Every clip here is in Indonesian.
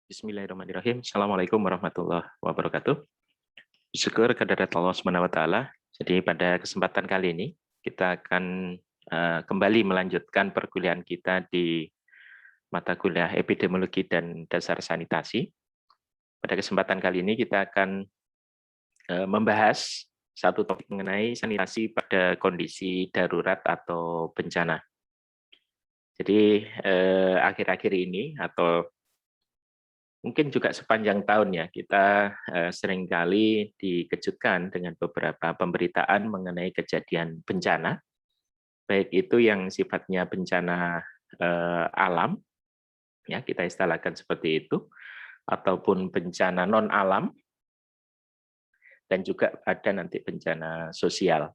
Bismillahirrahmanirrahim. Assalamualaikum warahmatullahi wabarakatuh. Syukur kehadirat Allah Subhanahu wa taala. Jadi pada kesempatan kali ini kita akan kembali melanjutkan perkuliahan kita di mata kuliah epidemiologi dan dasar sanitasi. Pada kesempatan kali ini kita akan membahas satu topik mengenai sanitasi pada kondisi darurat atau bencana. Jadi akhir-akhir ini atau mungkin juga sepanjang tahun ya, kita seringkali dikejutkan dengan beberapa pemberitaan mengenai kejadian bencana, baik itu yang sifatnya bencana alam, ya kita istilahkan seperti itu, ataupun bencana non alam, dan juga ada nanti bencana sosial.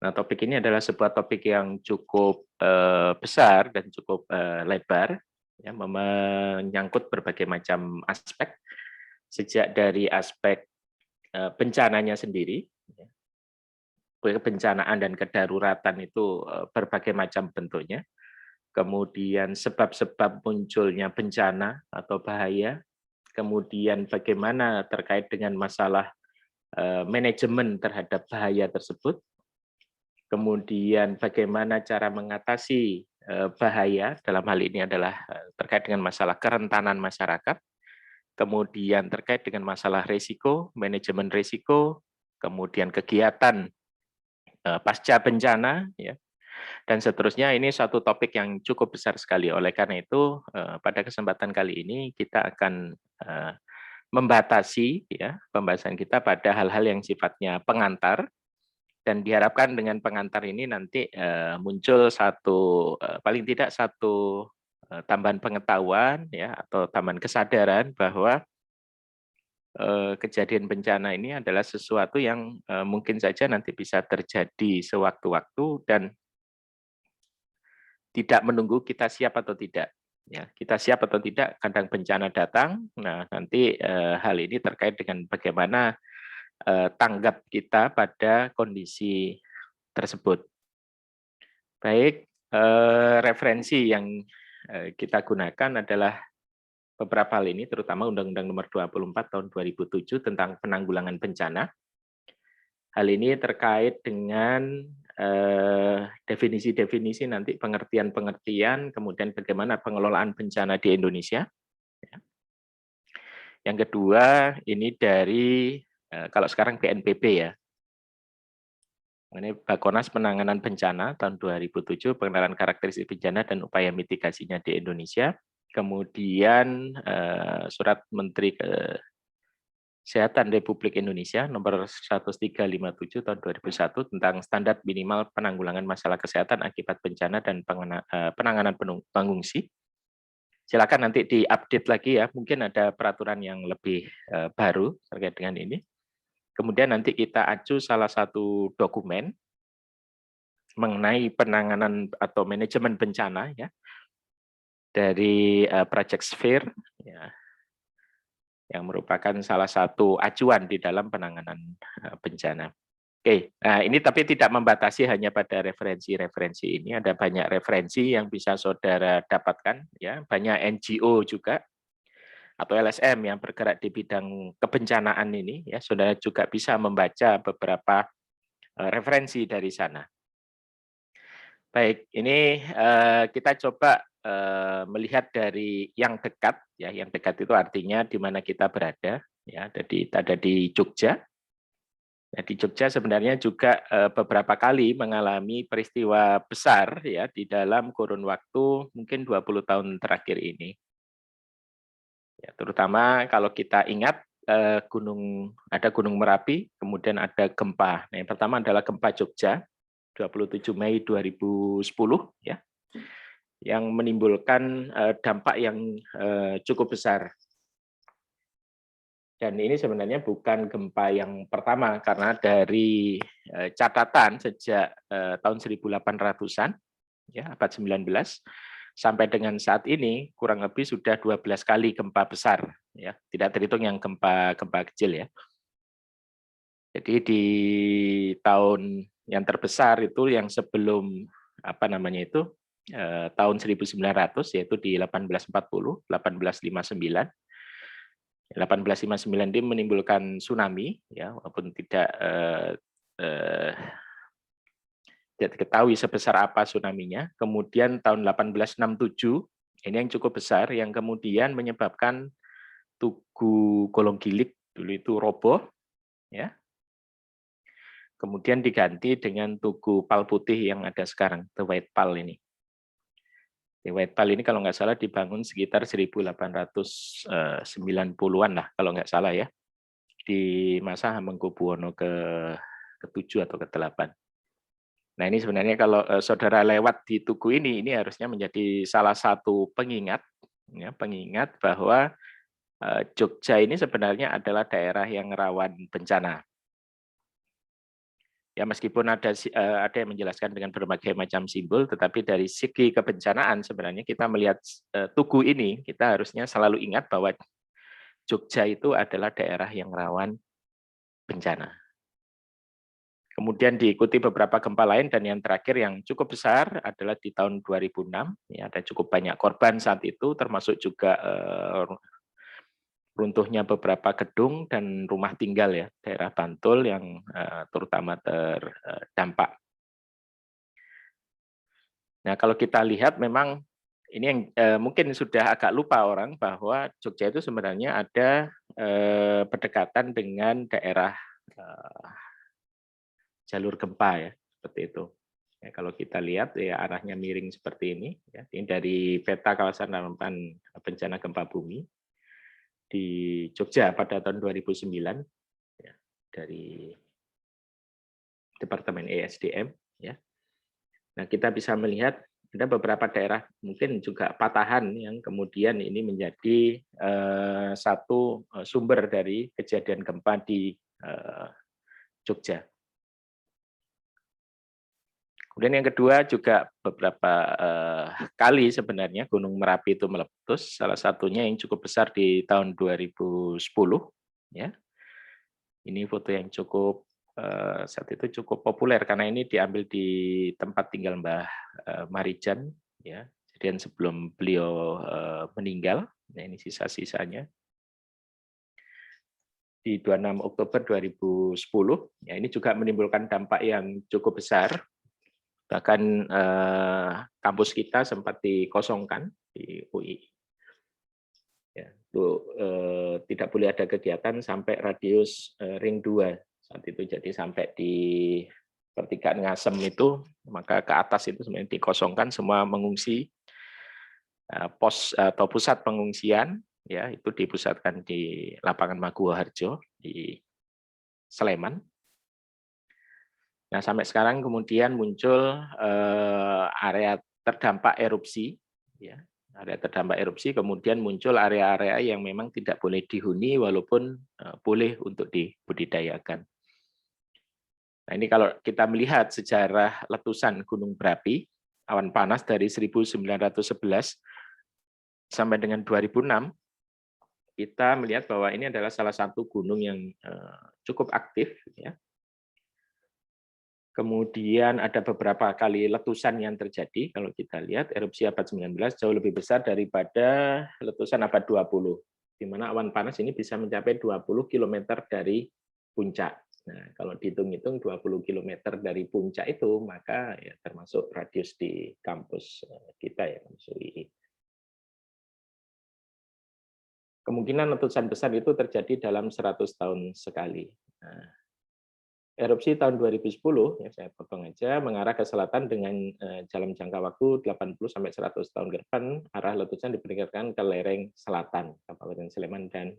Nah, topik ini adalah sebuah topik yang cukup besar dan cukup lebar, ya, menyangkut berbagai macam aspek, sejak dari aspek bencananya sendiri, kebencanaan dan kedaruratan itu berbagai macam bentuknya, kemudian sebab-sebab munculnya bencana atau bahaya, kemudian bagaimana terkait dengan masalah manajemen terhadap bahaya tersebut, kemudian bagaimana cara mengatasi bahaya, dalam hal ini adalah terkait dengan masalah kerentanan masyarakat, kemudian terkait dengan masalah risiko, manajemen risiko, kemudian kegiatan pasca bencana, ya, dan seterusnya. Ini satu topik yang cukup besar sekali. Oleh karena itu, pada kesempatan kali ini kita akan membatasi ya pembahasan kita pada hal-hal yang sifatnya pengantar, dan diharapkan dengan pengantar ini nanti muncul satu paling tidak satu tambahan pengetahuan ya atau tambahan kesadaran bahwa kejadian bencana ini adalah sesuatu yang mungkin saja nanti bisa terjadi sewaktu-waktu dan tidak menunggu kita siap atau tidak. Ya, kita siap atau tidak, kadang bencana datang. Nah, nanti hal ini terkait dengan bagaimana tanggap kita pada kondisi tersebut. Baik, referensi yang kita gunakan adalah beberapa hal ini, terutama Undang-Undang Nomor 24 Tahun 2007 tentang penanggulangan bencana. Hal ini terkait dengan definisi-definisi nanti pengertian-pengertian, kemudian bagaimana pengelolaan bencana di Indonesia. Yang kedua, ini dari kalau sekarang BNPB ya, ini Bakonas Penanganan Bencana tahun 2007, pengenalan karakteristik bencana dan upaya mitigasinya di Indonesia. Kemudian Surat Menteri Kesehatan Republik Indonesia nomor 1357 tahun 2001 tentang standar minimal penanggulangan masalah kesehatan akibat bencana dan penanganan pengungsi. Silakan nanti diupdate lagi ya, mungkin ada peraturan yang lebih baru terkait dengan ini. Kemudian nanti kita acu salah satu dokumen mengenai penanganan atau manajemen bencana ya dari Project Sphere ya, yang merupakan salah satu acuan di dalam penanganan bencana. Oke, nah ini tapi tidak membatasi hanya pada referensi-referensi ini, ada banyak referensi yang bisa saudara dapatkan ya, banyak NGO juga atau LSM yang bergerak di bidang kebencanaan ini ya, saudara juga bisa membaca beberapa referensi dari sana. Baik, ini kita coba melihat dari yang dekat ya, yang dekat itu artinya di mana kita berada ya, ada di Jogja. Nah, di Jogja sebenarnya juga beberapa kali mengalami peristiwa besar ya di dalam kurun waktu mungkin 20 tahun terakhir ini. Ya, terutama kalau kita ingat ada Gunung Merapi, kemudian ada gempa. Nah, yang pertama adalah gempa Jogja 27 Mei 2010 ya, yang menimbulkan dampak yang cukup besar. Dan ini sebenarnya bukan gempa yang pertama, karena dari catatan sejak tahun 1800-an, ya, abad 19, sampai dengan saat ini kurang lebih sudah 12 kali gempa besar, ya, tidak terhitung yang gempa kecil ya. Jadi di tahun yang terbesar itu yang sebelum tahun 1900, yaitu di 1840, 1859. 1859 ini menimbulkan tsunami, ya, walaupun tidak diketahui sebesar apa tsunami-nya. Kemudian tahun 1867 ini yang cukup besar, yang kemudian menyebabkan Tugu Golonggilik dulu itu roboh, ya. Kemudian diganti dengan Tugu Pal Putih yang ada sekarang, The White Pal ini. The White Pal ini kalau nggak salah dibangun sekitar 1890-an lah, kalau nggak salah ya, di masa Hamengkubuwono ke-7 atau ke-8. Nah ini sebenarnya kalau saudara lewat di Tugu ini harusnya menjadi salah satu pengingat, ya, pengingat bahwa Jogja ini sebenarnya adalah daerah yang rawan bencana. Ya meskipun ada yang menjelaskan dengan berbagai macam simbol, tetapi dari segi kebencanaan sebenarnya kita melihat Tugu ini, kita harusnya selalu ingat bahwa Jogja itu adalah daerah yang rawan bencana. Kemudian diikuti beberapa gempa lain, dan yang terakhir yang cukup besar adalah di tahun 2006. Ya, ada cukup banyak korban saat itu, termasuk juga runtuhnya beberapa gedung dan rumah tinggal ya, daerah Bantul yang terutama terdampak. Nah, kalau kita lihat memang ini yang mungkin sudah agak lupa orang bahwa Jogja itu sebenarnya ada berdekatan dengan daerah jalur gempa ya, seperti itu. Ya, kalau kita lihat ya arahnya miring seperti ini, ya, ini dari peta kawasan rawan bencana gempa bumi di Jogja pada tahun 2009, ya, dari Departemen ESDM. Ya. Nah, kita bisa melihat ada beberapa daerah mungkin juga patahan yang kemudian ini menjadi satu sumber dari kejadian gempa di Jogja. Kemudian yang kedua juga beberapa kali sebenarnya Gunung Merapi itu meletus, salah satunya yang cukup besar di tahun 2010. Ya. Ini foto yang cukup saat itu cukup populer karena ini diambil di tempat tinggal Mbah Marijan, ya. Kemudian sebelum beliau meninggal, nah ini sisa-sisanya. Di 26 Oktober 2010, ya ini juga menimbulkan dampak yang cukup besar. Bahkan kampus kita sempat dikosongkan di UI. Ya, itu tidak boleh ada kegiatan sampai radius ring 2 saat itu, jadi sampai di pertigaan Ngasem itu, maka ke atas itu sebenarnya dikosongkan, semua mengungsi. Pos atau pusat pengungsian ya itu dipusatkan di lapangan Maguwo Harjo di Sleman. Nah, sampai sekarang kemudian muncul area terdampak erupsi, ya, area terdampak erupsi, kemudian muncul area-area yang memang tidak boleh dihuni walaupun boleh untuk dibudidayakan. Nah, ini kalau kita melihat sejarah letusan gunung berapi, awan panas dari 1911 sampai dengan 2006, kita melihat bahwa ini adalah salah satu gunung yang cukup aktif, ya. Kemudian ada beberapa kali letusan yang terjadi. Kalau kita lihat erupsi abad 19 jauh lebih besar daripada letusan abad 20, di mana awan panas ini bisa mencapai 20 km dari puncak. Nah, kalau dihitung-hitung 20 km dari puncak itu, maka ya termasuk radius di kampus kita ya, kampus UI. Kemungkinan letusan besar itu terjadi dalam 100 tahun sekali. Nah, erupsi tahun 2010, ya saya potong aja, mengarah ke selatan dengan dalam jangka waktu 80-100 tahun ke depan, arah letusan diperkirakan ke lereng selatan, Kabupaten Sleman dan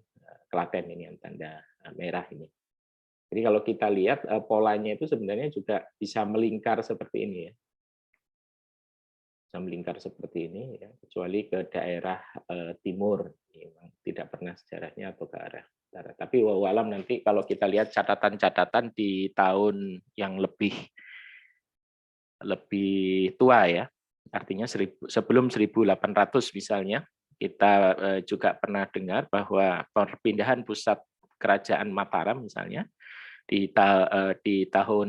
Klaten, ini yang tanda merah ini. Jadi kalau kita lihat polanya itu sebenarnya juga bisa melingkar seperti ini ya. Bisa melingkar seperti ini ya, kecuali ke daerah timur, memang tidak pernah sejarahnya atau ke arah. Tapi walau nanti kalau kita lihat catatan-catatan di tahun yang lebih tua ya, artinya sebelum 1800 misalnya, kita juga pernah dengar bahwa perpindahan pusat kerajaan Mataram misalnya di tahun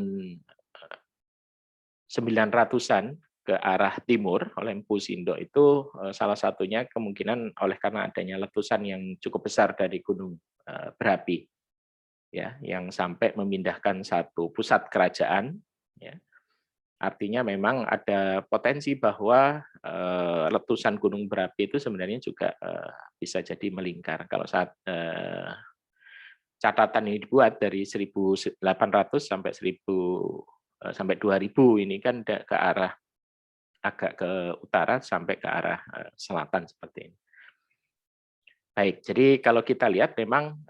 900-an ke arah timur oleh Empu Sindok itu salah satunya kemungkinan oleh karena adanya letusan yang cukup besar dari gunung berapi, ya, yang sampai memindahkan satu pusat kerajaan, ya. Artinya memang ada potensi bahwa letusan gunung berapi itu sebenarnya juga bisa jadi melingkar. Kalau saat catatan ini dibuat dari 1.800 sampai 2.000 ini kan ke arah agak ke utara sampai ke arah selatan seperti ini. Baik, jadi kalau kita lihat memang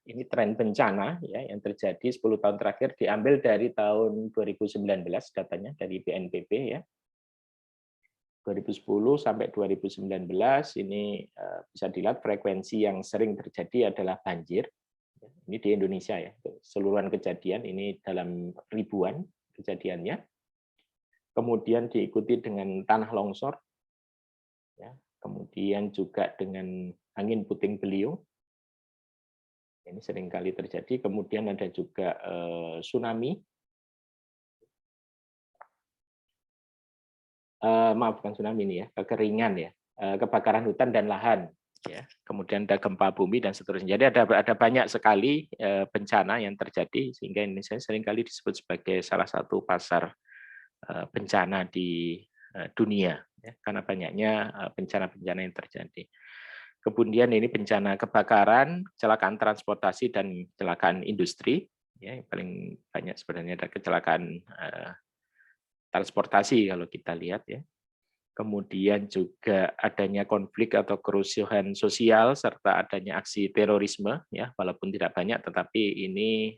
ini tren bencana ya yang terjadi 10 tahun terakhir diambil dari tahun 2019 datanya dari BNPB ya. 2010 sampai 2019 ini bisa dilihat frekuensi yang sering terjadi adalah banjir. Ini di Indonesia ya. Keseluruhan kejadian ini dalam ribuan kejadiannya. Kemudian diikuti dengan tanah longsor. Ya, kemudian juga dengan angin puting beliung. Ini sering kali terjadi. Kemudian ada juga tsunami. Maaf, bukan tsunami ini ya, kekeringan ya, kebakaran hutan dan lahan, ya. Kemudian ada gempa bumi dan seterusnya. Jadi ada banyak sekali bencana yang terjadi sehingga Indonesia seringkali disebut sebagai salah satu pasar bencana di dunia, ya, karena banyaknya bencana-bencana yang terjadi. Kemudian ini bencana kebakaran, kecelakaan transportasi dan kecelakaan industri, ya, yang paling banyak sebenarnya ada kecelakaan transportasi kalau kita lihat ya. Kemudian juga adanya konflik atau kerusuhan sosial serta adanya aksi terorisme ya, walaupun tidak banyak tetapi ini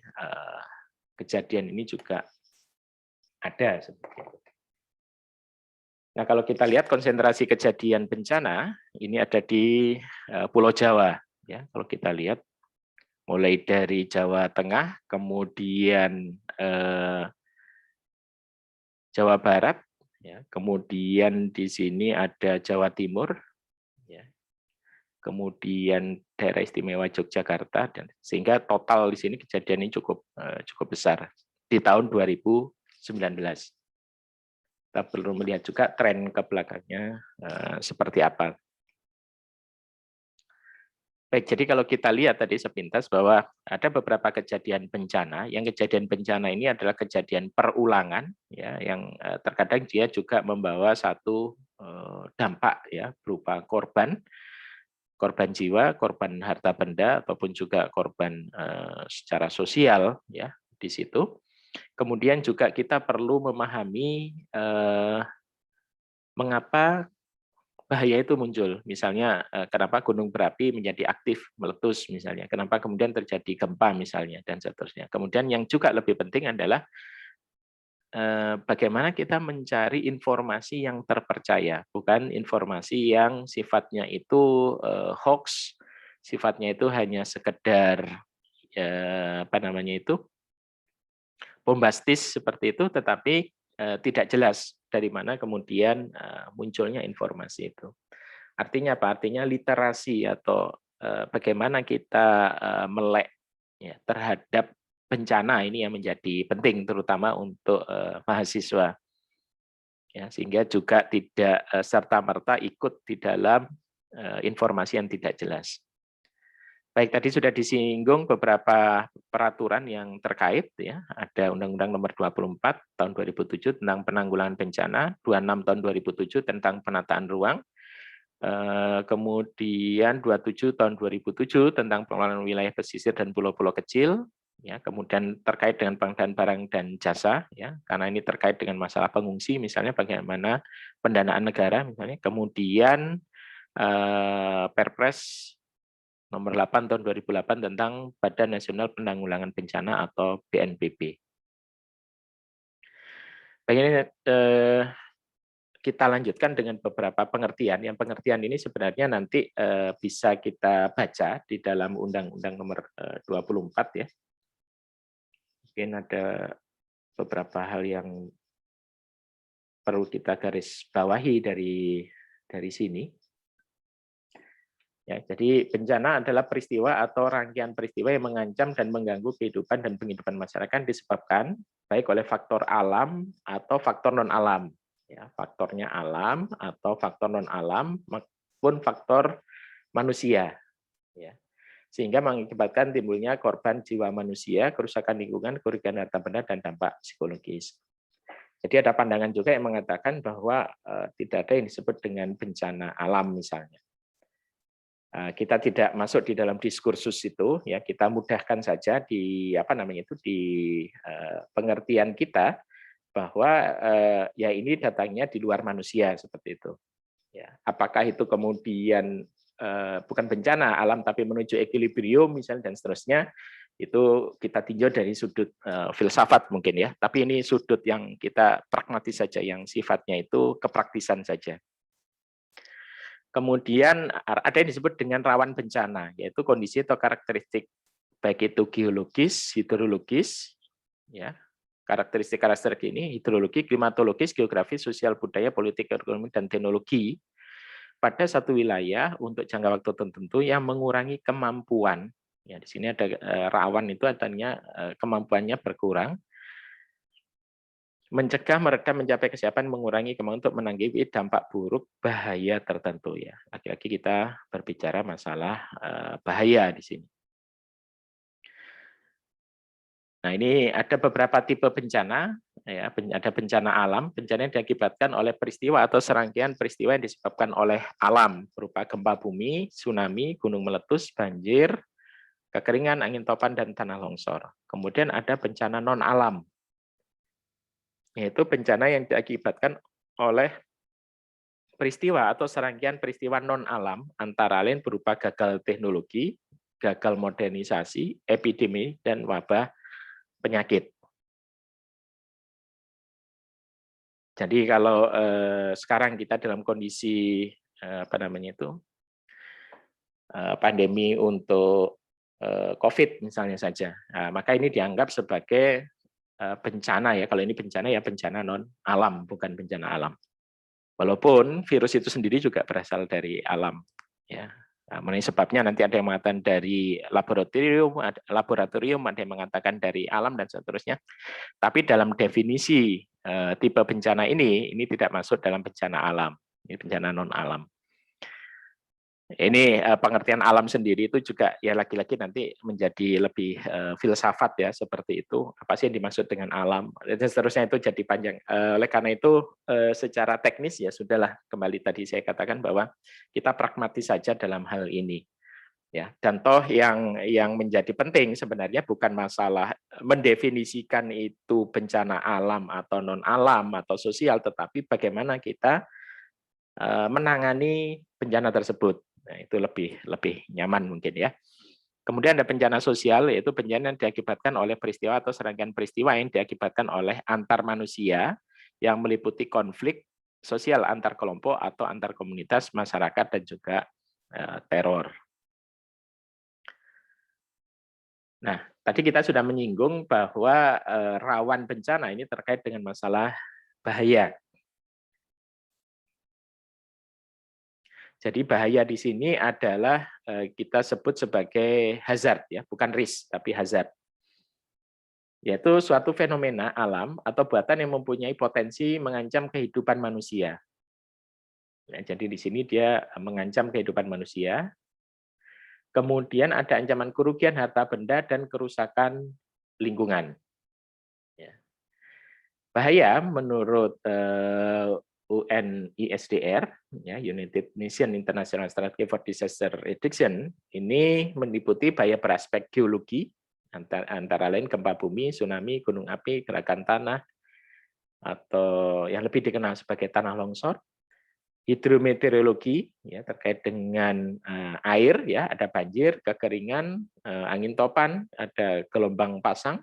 kejadian ini juga ada seperti itu. Nah, kalau kita lihat konsentrasi kejadian bencana ini ada di Pulau Jawa ya. Kalau kita lihat mulai dari Jawa Tengah, kemudian Jawa Barat, ya, kemudian di sini ada Jawa Timur, ya, kemudian daerah istimewa Yogyakarta, dan sehingga total di sini kejadian ini cukup besar di tahun 2019. Kita perlu melihat juga tren ke belakangnya seperti apa. Baik, jadi kalau kita lihat tadi sepintas bahwa ada beberapa kejadian bencana, yang kejadian bencana ini adalah kejadian perulangan, ya, yang terkadang dia juga membawa satu dampak ya berupa korban jiwa, korban harta benda, ataupun juga korban secara sosial ya di situ. Kemudian juga kita perlu memahami mengapa bahaya itu muncul. Misalnya kenapa gunung berapi menjadi aktif meletus misalnya, kenapa kemudian terjadi gempa misalnya dan seterusnya. Kemudian yang juga lebih penting adalah bagaimana kita mencari informasi yang terpercaya, bukan informasi yang sifatnya itu hoax, sifatnya itu hanya sekedar apa namanya itu bombastis seperti itu, tetapi tidak jelas dari mana kemudian munculnya informasi itu. Artinya apa? Artinya literasi atau bagaimana kita melek ya, terhadap bencana ini yang menjadi penting, terutama untuk mahasiswa. Ya, sehingga juga tidak serta-merta ikut di dalam informasi yang tidak jelas. Baik, tadi sudah disinggung beberapa peraturan yang terkait ya. Ada Undang-Undang Nomor 24 tahun 2007 tentang penanggulangan bencana, 26 tahun 2007 tentang penataan ruang, kemudian 27 tahun 2007 tentang pengelolaan wilayah pesisir dan pulau-pulau kecil, ya, kemudian terkait dengan pengadaan barang dan jasa, ya, karena ini terkait dengan masalah pengungsi, misalnya bagaimana pendanaan negara, misalnya, kemudian Perpres Nomor 8 tahun 2008 tentang Badan Nasional Penanggulangan Bencana atau BNPB. Baik, kita lanjutkan dengan beberapa pengertian. Yang pengertian ini sebenarnya nanti bisa kita baca di dalam Undang-Undang Nomor 24 ya. Mungkin ada beberapa hal yang perlu kita garis bawahi dari sini. Ya, jadi bencana adalah peristiwa atau rangkaian peristiwa yang mengancam dan mengganggu kehidupan dan penghidupan masyarakat disebabkan baik oleh faktor alam atau faktor non-alam. ya, faktornya alam atau faktor non alam maupun faktor manusia, ya, sehingga mengakibatkan timbulnya korban jiwa manusia, kerusakan lingkungan, kerugian harta benda, dan dampak psikologis. Jadi ada pandangan juga yang mengatakan bahwa tidak ada yang disebut dengan bencana alam misalnya. Kita tidak masuk di dalam diskursus itu, ya, kita mudahkan saja di pengertian kita bahwa ya ini datangnya di luar manusia seperti itu. Ya, apakah itu kemudian bukan bencana alam tapi menuju equilibrium misalnya dan seterusnya, itu kita tinjau dari sudut filsafat mungkin ya. Tapi ini sudut yang kita pragmatis saja, yang sifatnya itu kepraktisan saja. Kemudian ada yang disebut dengan rawan bencana, yaitu kondisi atau karakteristik baik itu geologis, hidrologis, ya, karakteristik ini hidrologi, klimatologis, geografis, sosial, budaya, politik, ekonomi, dan teknologi pada satu wilayah untuk jangka waktu tertentu yang mengurangi kemampuan. Ya, di sini ada rawan itu artinya kemampuannya berkurang, mencegah mereka mencapai kesiapan, mengurangi kemampuan untuk menanggapi dampak buruk bahaya tertentu, ya. Lagi-lagi kita berbicara masalah bahaya di sini. Nah, ini ada beberapa tipe bencana, ya, ada bencana alam, bencana yang diakibatkan oleh peristiwa atau serangkaian peristiwa yang disebabkan oleh alam, berupa gempa bumi, tsunami, gunung meletus, banjir, kekeringan, angin topan, dan tanah longsor. Kemudian ada bencana non alam, yaitu bencana yang diakibatkan oleh peristiwa atau serangkaian peristiwa non alam, antara lain berupa gagal teknologi, gagal modernisasi, epidemi, dan wabah penyakit. Jadi kalau sekarang kita dalam kondisi pandemi untuk COVID misalnya saja, maka ini dianggap sebagai bencana ya. Kalau ini bencana ya bencana non alam, bukan bencana alam. Walaupun virus itu sendiri juga berasal dari alam, ya. Nah, mengenai sebabnya nanti ada yang mengatakan dari laboratorium, ada yang mengatakan dari alam dan seterusnya. Tapi dalam definisi tipe bencana ini tidak masuk dalam bencana alam, ini bencana non alam. Ini pengertian alam sendiri itu juga ya lagi-lagi nanti menjadi lebih filsafat ya, seperti itu. Apa sih yang dimaksud dengan alam dan seterusnya, itu jadi panjang. Oleh karena itu secara teknis ya sudahlah, kembali tadi saya katakan bahwa kita pragmatis saja dalam hal ini. Ya, dan toh yang menjadi penting sebenarnya bukan masalah mendefinisikan itu bencana alam atau non alam atau sosial, tetapi bagaimana kita menangani bencana tersebut. Nah, itu lebih nyaman mungkin ya. Kemudian ada bencana sosial, yaitu bencana yang diakibatkan oleh peristiwa atau serangkaian peristiwa yang diakibatkan oleh antar manusia yang meliputi konflik sosial antar kelompok atau antar komunitas masyarakat dan juga teror. Nah, tadi kita sudah menyinggung bahwa rawan bencana ini terkait dengan masalah bahaya. Jadi bahaya di sini adalah kita sebut sebagai hazard ya, bukan risk tapi hazard. Yaitu suatu fenomena alam atau buatan yang mempunyai potensi mengancam kehidupan manusia. Ya, jadi di sini dia mengancam kehidupan manusia. Kemudian ada ancaman kerugian harta benda dan kerusakan lingkungan. Ya. Bahaya menurut UNISDR, ya, United Nations International Strategy for Disaster Reduction, ini meliputi bahaya beraspek geologi, antara lain gempa bumi, tsunami, gunung api, gerakan tanah, atau yang lebih dikenal sebagai tanah longsor, hidrometeorologi, ya, terkait dengan air, ya, ada banjir, kekeringan, angin topan, ada gelombang pasang,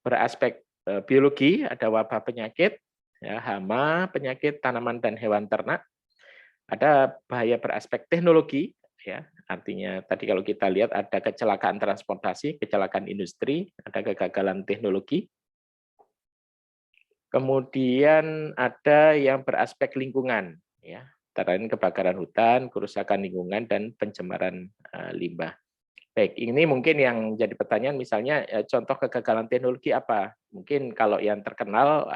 beraspek biologi, ada wabah penyakit, ya, hama, penyakit tanaman dan hewan ternak. Ada bahaya beraspek teknologi, ya, artinya tadi kalau kita lihat ada kecelakaan transportasi, kecelakaan industri, ada kegagalan teknologi. Kemudian ada yang beraspek lingkungan, ya, antara lain kebakaran hutan, kerusakan lingkungan, dan pencemaran limbah. Baik, ini mungkin yang jadi pertanyaan misalnya contoh kegagalan teknologi apa? Mungkin kalau yang terkenal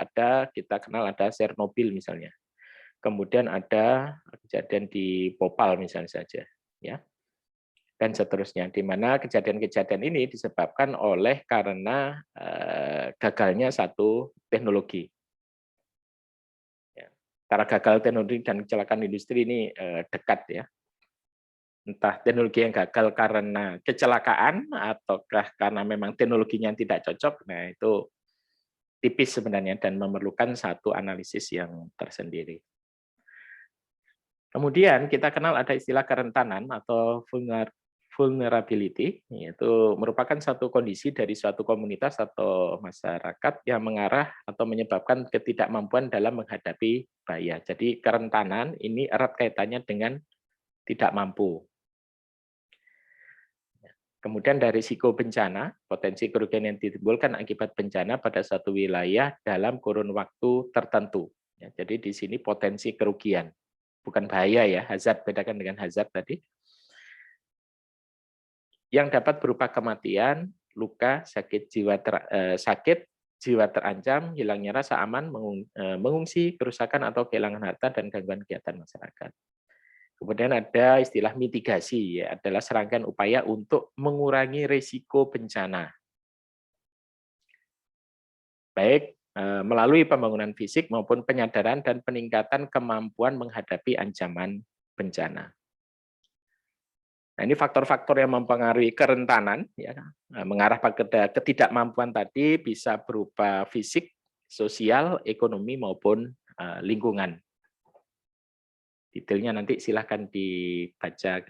kita kenal ada Chernobyl misalnya. Kemudian ada kejadian di Bhopal misalnya saja, ya. Dan seterusnya, di mana kejadian-kejadian ini disebabkan oleh karena gagalnya satu teknologi. Ya. Cara gagal teknologi dan kecelakaan industri ini dekat ya. Entah teknologi yang gagal karena kecelakaan ataukah karena memang teknologinya yang tidak cocok, nah itu tipis sebenarnya dan memerlukan satu analisis yang tersendiri. Kemudian kita kenal ada istilah kerentanan atau vulnerability, yaitu merupakan satu kondisi dari suatu komunitas atau masyarakat yang mengarah atau menyebabkan ketidakmampuan dalam menghadapi bahaya. Jadi kerentanan ini erat kaitannya dengan tidak mampu. Kemudian dari risiko bencana, potensi kerugian yang ditimbulkan akibat bencana pada satu wilayah dalam kurun waktu tertentu. Ya, jadi di sini potensi kerugian, bukan bahaya ya, hazard, bedakan dengan hazard tadi. Yang dapat berupa kematian, luka, sakit jiwa terancam, hilangnya rasa aman, mengungsi, kerusakan atau kehilangan harta dan gangguan kegiatan masyarakat. Kemudian ada istilah mitigasi, ya, adalah serangkaian upaya untuk mengurangi risiko bencana. Baik melalui pembangunan fisik maupun penyadaran dan peningkatan kemampuan menghadapi ancaman bencana. Nah, ini faktor-faktor yang mempengaruhi kerentanan, ya, mengarah pada ketidakmampuan tadi bisa berupa fisik, sosial, ekonomi maupun lingkungan. Detailnya nanti silahkan dibaca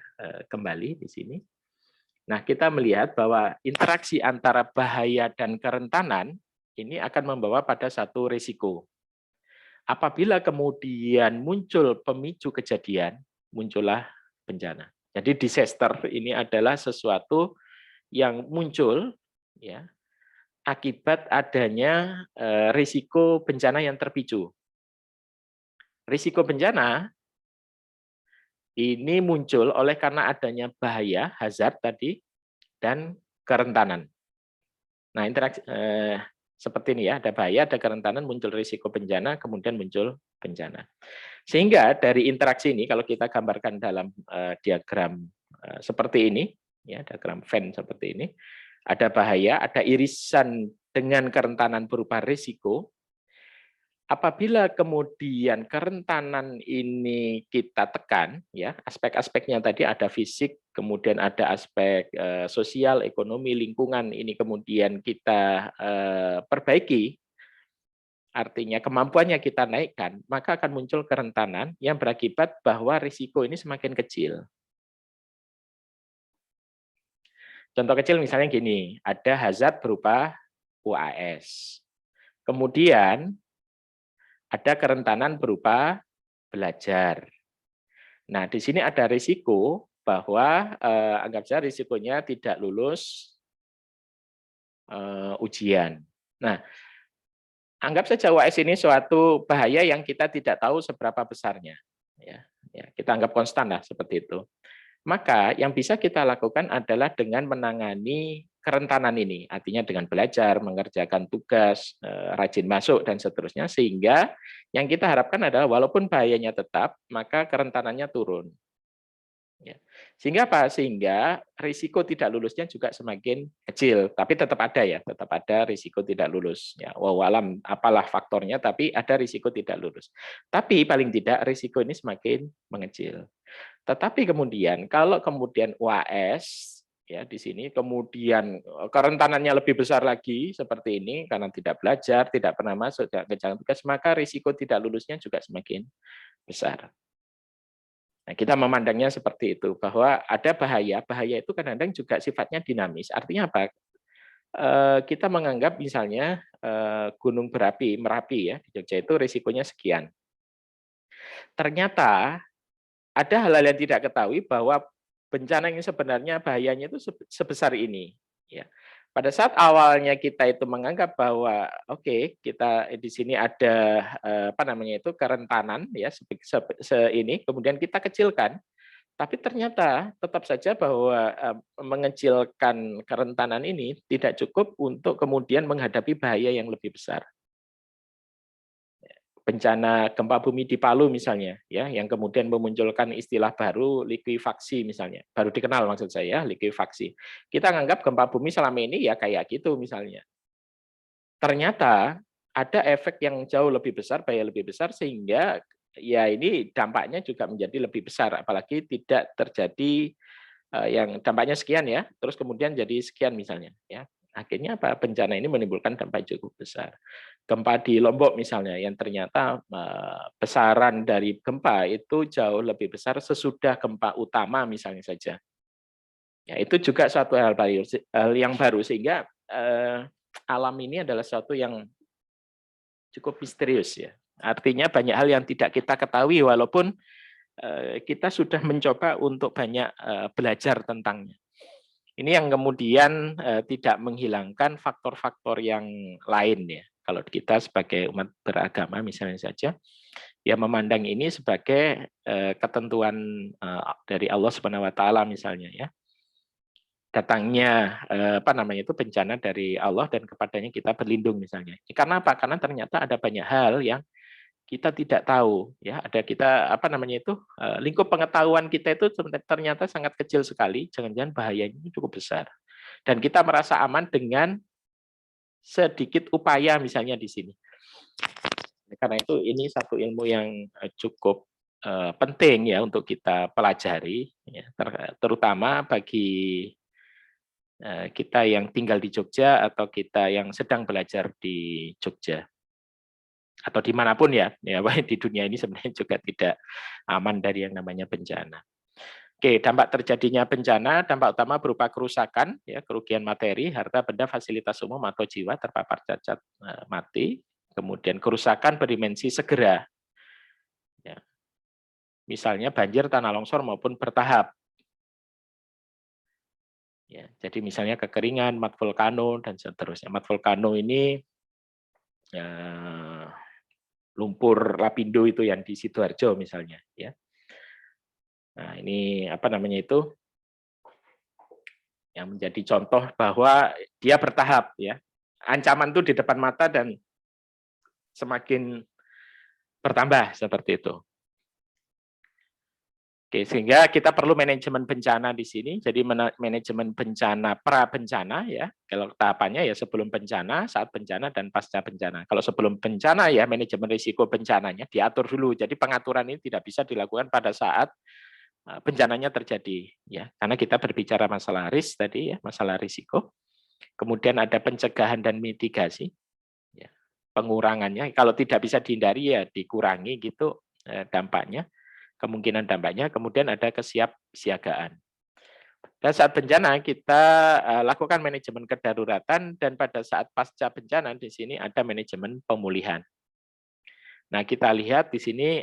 kembali di sini. Nah, kita melihat bahwa interaksi antara bahaya dan kerentanan ini akan membawa pada satu risiko. Apabila kemudian muncul pemicu kejadian, muncullah bencana. Jadi disaster ini adalah sesuatu yang muncul ya akibat adanya risiko bencana yang terpicu. Risiko bencana ini muncul oleh karena adanya bahaya, hazard tadi, dan kerentanan. Nah, interaksi seperti ini ya, ada bahaya, ada kerentanan, muncul risiko bencana, kemudian muncul bencana. Sehingga dari interaksi ini, kalau kita gambarkan dalam diagram seperti ini, ya, diagram Venn seperti ini, ada bahaya, ada irisan dengan kerentanan berupa risiko. Apabila kemudian kerentanan ini kita tekan, ya aspek-aspeknya tadi ada fisik, kemudian ada aspek sosial, ekonomi, lingkungan, ini kemudian kita perbaiki, artinya kemampuannya kita naikkan, maka akan muncul kerentanan yang berakibat bahwa risiko ini semakin kecil. Contoh kecil misalnya gini, ada hazard berupa UAS. Kemudian ada kerentanan berupa belajar. Nah, di sini ada risiko bahwa anggap saja risikonya tidak lulus ujian. Nah, anggap saja UAS ini suatu bahaya yang kita tidak tahu seberapa besarnya. Ya, kita anggap konstan lah seperti itu. Maka yang bisa kita lakukan adalah dengan menangani kerentanan ini, artinya dengan belajar, mengerjakan tugas, rajin masuk, dan seterusnya, sehingga yang kita harapkan adalah walaupun bahayanya tetap, maka kerentanannya turun. Ya. Sehingga apa? Sehingga risiko tidak lulusnya juga semakin kecil, tapi tetap ada ya, tetap ada risiko tidak lulus. Ya, walau apalah faktornya, tapi ada risiko tidak lulus. Tapi paling tidak risiko ini semakin mengecil. Tetapi kemudian kalau kemudian UAS ya di sini kemudian kerentanannya lebih besar lagi seperti ini karena tidak belajar, tidak pernah masuk ke jenjang tugas, maka risiko tidak lulusnya juga semakin besar. Nah, kita memandangnya seperti itu bahwa ada bahaya, bahaya itu kadang-kadang juga sifatnya dinamis. Artinya apa? Kita menganggap misalnya gunung berapi, Merapi ya di Jogja itu risikonya sekian. Ternyata ada hal-hal yang tidak ketahui bahwa bencana yang sebenarnya bahayanya itu sebesar ini. Ya. Pada saat awalnya kita itu menganggap bahwa oke, kita di sini ada apa namanya itu kerentanan ya ini, kemudian kita kecilkan, Tapi ternyata tetap saja bahwa mengecilkan kerentanan ini tidak cukup untuk kemudian menghadapi bahaya yang lebih besar. Bencana gempa bumi di Palu misalnya, ya, yang kemudian memunculkan istilah baru likuifaksi misalnya, baru dikenal maksud saya, likuifaksi. Kita nganggap gempa bumi selama ini ya kayak gitu misalnya. Ternyata ada efek yang jauh lebih besar, bahaya lebih besar, sehingga ya ini dampaknya juga menjadi lebih besar, apalagi tidak terjadi yang dampaknya sekian ya, terus kemudian jadi sekian misalnya ya. Akhirnya apa? Bencana ini menimbulkan dampak cukup besar. Gempa di Lombok misalnya yang ternyata besaran dari gempa itu jauh lebih besar sesudah gempa utama misalnya saja. Ya, itu juga suatu hal yang baru sehingga alam ini adalah suatu yang cukup misterius ya. Artinya banyak hal yang tidak kita ketahui walaupun kita sudah mencoba untuk banyak belajar tentangnya. Ini yang kemudian tidak menghilangkan faktor-faktor yang lain ya. Kalau kita sebagai umat beragama misalnya saja, ya memandang ini sebagai ketentuan dari Allah Subhanahu Wa Taala misalnya ya. Datangnya apa namanya itu bencana dari Allah dan kepadanya kita berlindung misalnya. Karena apa? Karena ternyata ada banyak hal yang kita tidak tahu ya, ada kita apa namanya itu lingkup pengetahuan kita itu ternyata sangat kecil sekali, jangan-jangan bahayanya cukup besar dan kita merasa aman dengan sedikit upaya misalnya di sini. Karena itu ini satu ilmu yang cukup penting ya untuk kita pelajari ya, terutama bagi kita yang tinggal di Jogja atau kita yang sedang belajar di Jogja atau dimanapun ya, di dunia ini sebenarnya juga tidak aman dari yang namanya bencana. Oke, dampak terjadinya bencana, dampak utama berupa kerusakan, ya, kerugian materi, harta benda, fasilitas umum atau jiwa terpapar cacat mati, kemudian kerusakan berdimensi segera, ya. Misalnya banjir, tanah longsor maupun bertahap. Ya, jadi misalnya kekeringan, mat vulkano dan seterusnya. Mat vulkano ini lumpur lapindo itu yang di Sidoarjo misalnya, ya. Nah, ini apa namanya itu yang menjadi contoh bahwa dia bertahap ya. Ancaman itu di depan mata dan semakin bertambah seperti itu. Oke, sehingga kita perlu manajemen bencana di sini. Jadi manajemen bencana pra bencana ya. Kalau tahapannya ya sebelum bencana, saat bencana dan pasca bencana. Kalau sebelum bencana ya manajemen risiko bencananya diatur dulu. Jadi pengaturan ini tidak bisa dilakukan pada saat bencananya terjadi ya. Karena kita berbicara masalah risk tadi ya, masalah risiko. Kemudian ada pencegahan dan mitigasi. Ya. Pengurangannya kalau tidak bisa dihindari ya dikurangi gitu dampaknya. Kemungkinan dampaknya, kemudian ada kesiapsiagaan. Dan saat bencana kita lakukan manajemen kedaruratan dan pada saat pasca bencana di sini ada manajemen pemulihan. Nah kita lihat di sini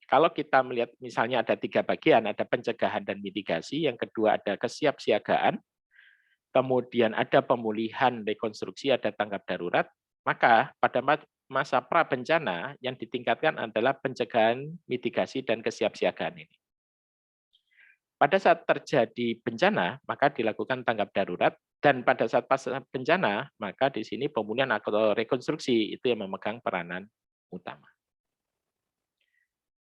kalau kita melihat misalnya ada 3 bagian, ada pencegahan dan mitigasi, yang kedua ada kesiapsiagaan, kemudian ada pemulihan, rekonstruksi, ada tanggap darurat, maka pada masa pra bencana yang ditingkatkan adalah pencegahan, mitigasi, dan kesiapsiagaan ini. Pada saat terjadi bencana, maka dilakukan tanggap darurat, dan pada saat pasca bencana, maka di sini pemulihan atau rekonstruksi itu yang memegang peranan utama.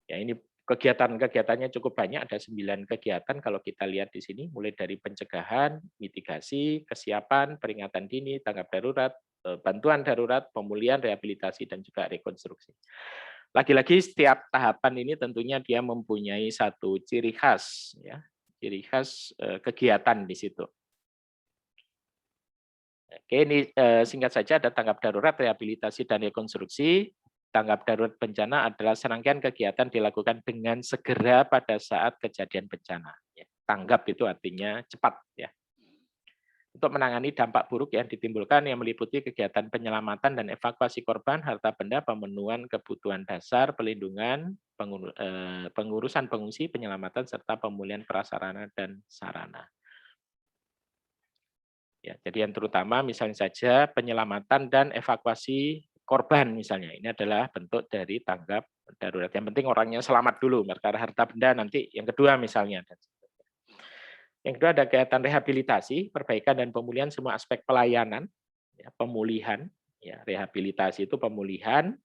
Ya, ini kegiatan-kegiatannya cukup banyak, ada 9 kegiatan kalau kita lihat di sini, mulai dari pencegahan, mitigasi, kesiapan, peringatan dini, tanggap darurat, bantuan darurat, pemulihan, rehabilitasi, dan juga rekonstruksi. Lagi-lagi setiap tahapan ini tentunya dia mempunyai satu ciri khas, ya, ciri khas kegiatan di situ. Oke, ini singkat saja ada tanggap darurat, rehabilitasi, dan rekonstruksi. Tanggap darurat bencana adalah serangkaian kegiatan dilakukan dengan segera pada saat kejadian bencana. Tanggap itu artinya cepat, ya. Untuk menangani dampak buruk yang ditimbulkan yang meliputi kegiatan penyelamatan dan evakuasi korban, harta benda, pemenuhan kebutuhan dasar, pelindungan, pengurusan pengungsi, penyelamatan, serta pemulihan prasarana dan sarana. Ya, jadi yang terutama misalnya saja penyelamatan dan evakuasi korban misalnya, ini adalah bentuk dari tanggap darurat. Yang penting orangnya selamat dulu, perkara harta benda nanti yang kedua misalnya. Yang kedua ada kegiatan rehabilitasi, perbaikan dan pemulihan semua aspek pelayanan, ya, pemulihan, ya, rehabilitasi itu pemulihan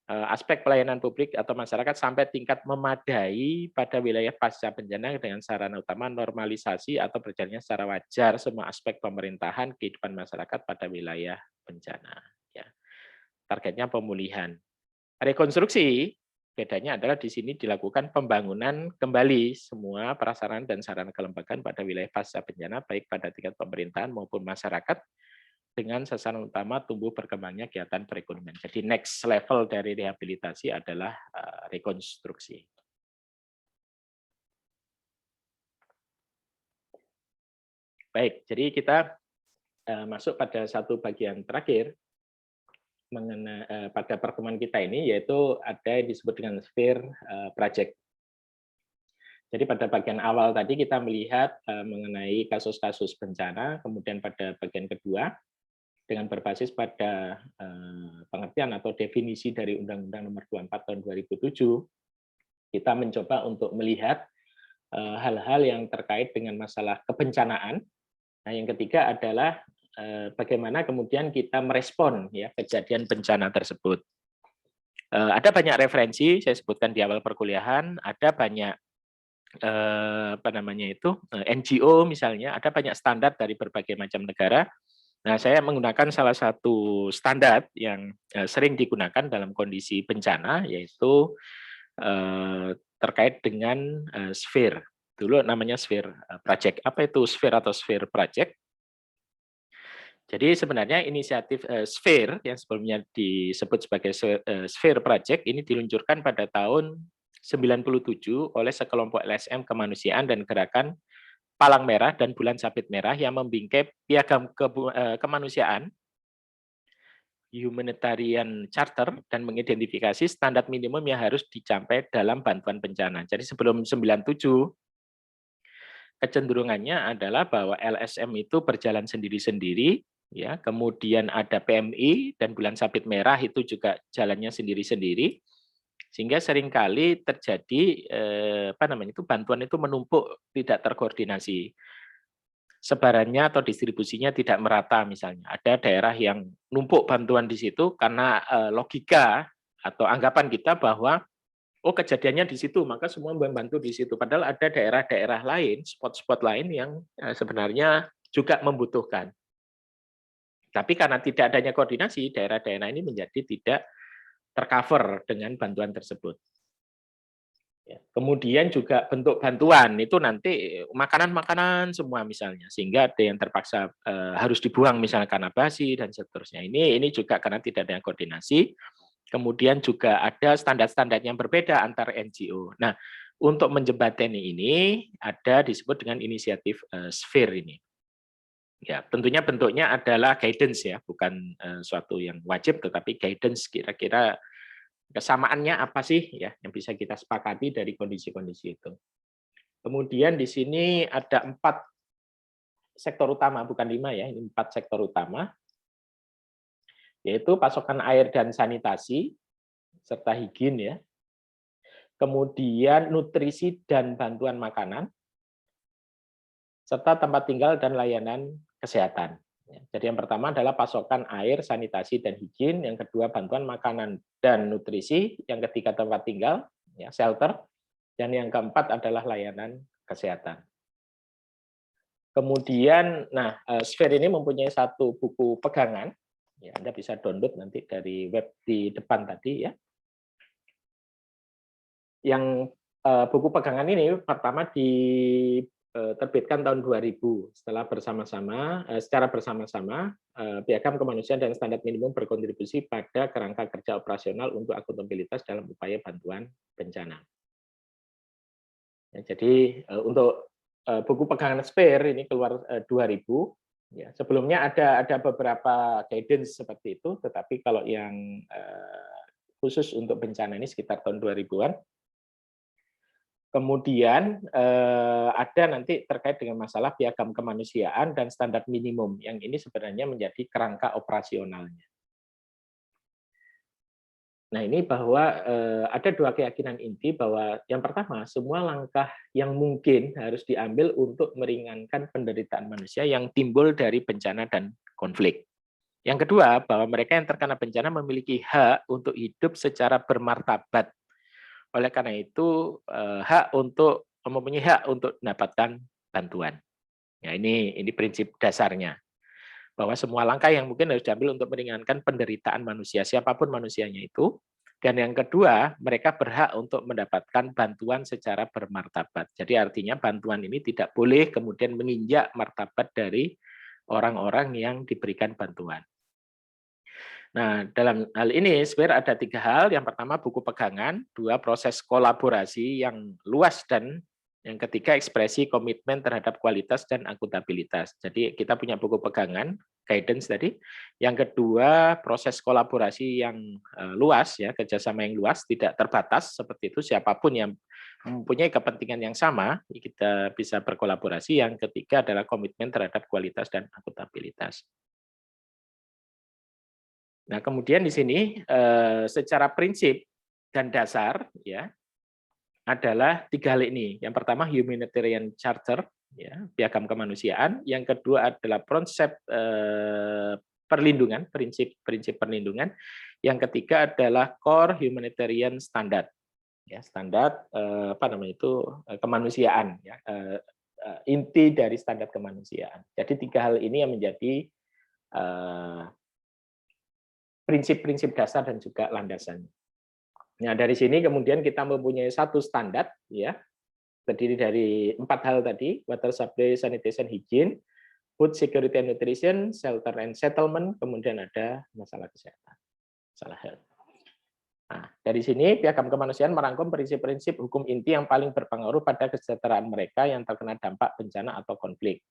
aspek pelayanan publik atau masyarakat sampai tingkat memadai pada wilayah pasca bencana dengan sarana utama normalisasi atau berjalannya secara wajar semua aspek pemerintahan kehidupan masyarakat pada wilayah bencana. Ya. Targetnya pemulihan. Rekonstruksi bedanya adalah di sini dilakukan pembangunan kembali semua prasarana dan sarana kelembagaan pada wilayah pasca bencana baik pada tingkat pemerintahan maupun masyarakat dengan sasaran utama tumbuh berkembangnya kegiatan perekonomian. Jadi next level dari rehabilitasi adalah rekonstruksi. Baik, jadi kita masuk pada satu bagian terakhir mengenai pada pertemuan kita ini, yaitu ada yang disebut dengan sphere project. Jadi pada bagian awal tadi kita melihat mengenai kasus-kasus bencana, kemudian pada bagian kedua dengan berbasis pada pengertian atau definisi dari Undang-Undang Nomor 24 Tahun 2007, kita mencoba untuk melihat hal-hal yang terkait dengan masalah kebencanaan. Nah, yang ketiga adalah bagaimana kemudian kita merespon ya kejadian bencana tersebut. Ada banyak referensi, saya sebutkan di awal perkuliahan, ada banyak NGO misalnya, ada banyak standar dari berbagai macam negara. Nah, saya menggunakan salah satu standar yang sering digunakan dalam kondisi bencana, yaitu terkait dengan sphere. Dulu namanya sphere project. Apa itu sphere atau sphere project? Jadi sebenarnya inisiatif sphere yang sebelumnya disebut sebagai sphere project ini diluncurkan pada tahun 97 oleh sekelompok LSM kemanusiaan dan gerakan Palang Merah dan Bulan Sabit Merah yang membingkai piagam kemanusiaan humanitarian charter dan mengidentifikasi standar minimum yang harus dicapai dalam bantuan bencana. Jadi sebelum 97 kecenderungannya adalah bahwa LSM itu berjalan sendiri-sendiri, ya. Kemudian ada PMI dan Bulan Sabit Merah itu juga jalannya sendiri-sendiri. Sehingga seringkali terjadi bantuan itu menumpuk, tidak terkoordinasi. Sebarannya atau distribusinya tidak merata misalnya. Ada daerah yang numpuk bantuan di situ karena logika atau anggapan kita bahwa oh kejadiannya di situ, maka semua membantu di situ. Padahal ada daerah-daerah lain, spot-spot lain yang sebenarnya juga membutuhkan. Tapi karena tidak adanya koordinasi, daerah-daerah ini menjadi tidak tercover dengan bantuan tersebut. Kemudian juga bentuk bantuan itu nanti makanan-makanan semua misalnya, sehingga ada yang terpaksa harus dibuang misalnya karena basi dan seterusnya. Ini juga karena tidak ada koordinasi. Kemudian juga ada standar-standar yang berbeda antar NGO. Nah, untuk menjembatani ini ada disebut dengan inisiatif sphere ini. Ya, tentunya bentuknya adalah guidance ya, bukan suatu yang wajib, tetapi guidance kira-kira kesamaannya apa sih ya yang bisa kita sepakati dari kondisi-kondisi itu. Kemudian di sini ada 4 sektor utama, bukan 5 ya, ini 4 sektor utama, yaitu pasokan air dan sanitasi, serta higien ya. Kemudian nutrisi dan bantuan makanan, serta tempat tinggal dan layanan kesehatan. Jadi yang pertama adalah pasokan air, sanitasi, dan higien. Yang kedua bantuan makanan dan nutrisi. Yang ketiga tempat tinggal, ya, shelter. Dan yang keempat adalah layanan kesehatan. Kemudian, nah, Sphere ini mempunyai satu buku pegangan. Ya, Anda bisa download nanti dari web di depan tadi ya. Yang buku pegangan ini pertama diterbitkan tahun 2000 setelah secara bersama-sama Piagam Kemanusiaan dan Standar Minimum berkontribusi pada kerangka kerja operasional untuk akuntabilitas dalam upaya bantuan bencana. Ya, jadi untuk buku pegangan Sphere ini keluar 2000. Ya, sebelumnya ada beberapa guidance seperti itu, tetapi kalau yang khusus untuk bencana ini sekitar tahun 2000-an. Kemudian ada nanti terkait dengan masalah piagam kemanusiaan dan standar minimum, yang ini sebenarnya menjadi kerangka operasionalnya. Nah, ini bahwa ada dua keyakinan inti bahwa yang pertama, semua langkah yang mungkin harus diambil untuk meringankan penderitaan manusia yang timbul dari bencana dan konflik. Yang kedua, bahwa mereka yang terkena bencana memiliki hak untuk hidup secara bermartabat. Oleh karena itu, mempunyai hak untuk mendapatkan bantuan. Ya, ini prinsip dasarnya. Bahwa semua langkah yang mungkin harus diambil untuk meringankan penderitaan manusia, siapapun manusianya itu. Dan yang kedua, mereka berhak untuk mendapatkan bantuan secara bermartabat. Jadi artinya bantuan ini tidak boleh kemudian menginjak martabat dari orang-orang yang diberikan bantuan. Nah, dalam hal ini sebenarnya ada 3 hal. Yang pertama buku pegangan, 2 proses kolaborasi yang luas, dan yang ketiga ekspresi komitmen terhadap kualitas dan akuntabilitas. Jadi kita punya buku pegangan, guidance tadi. Yang kedua proses kolaborasi yang luas, ya, kerjasama yang luas, tidak terbatas seperti itu, siapapun yang mempunyai kepentingan yang sama kita bisa berkolaborasi. Yang ketiga adalah komitmen terhadap kualitas dan akuntabilitas. Nah, kemudian di sini secara prinsip dan dasar, ya, adalah 3 hal ini. Yang pertama humanitarian charter, ya, piagam kemanusiaan. Yang kedua adalah konsep perlindungan, prinsip perlindungan. Yang ketiga adalah core humanitarian standard, ya, standar kemanusiaan, ya, inti dari standar kemanusiaan. Jadi 3 hal ini yang menjadi prinsip-prinsip dasar dan juga landasan. Nah, dari sini kemudian kita mempunyai satu standar, ya, terdiri dari 4 hal tadi: water supply, sanitation, hygiene, food security and nutrition, shelter and settlement, kemudian ada masalah kesehatan, masalah health. Nah, dari sini piagam kemanusiaan merangkum prinsip-prinsip hukum inti yang paling berpengaruh pada kesejahteraan mereka yang terkena dampak bencana atau konflik.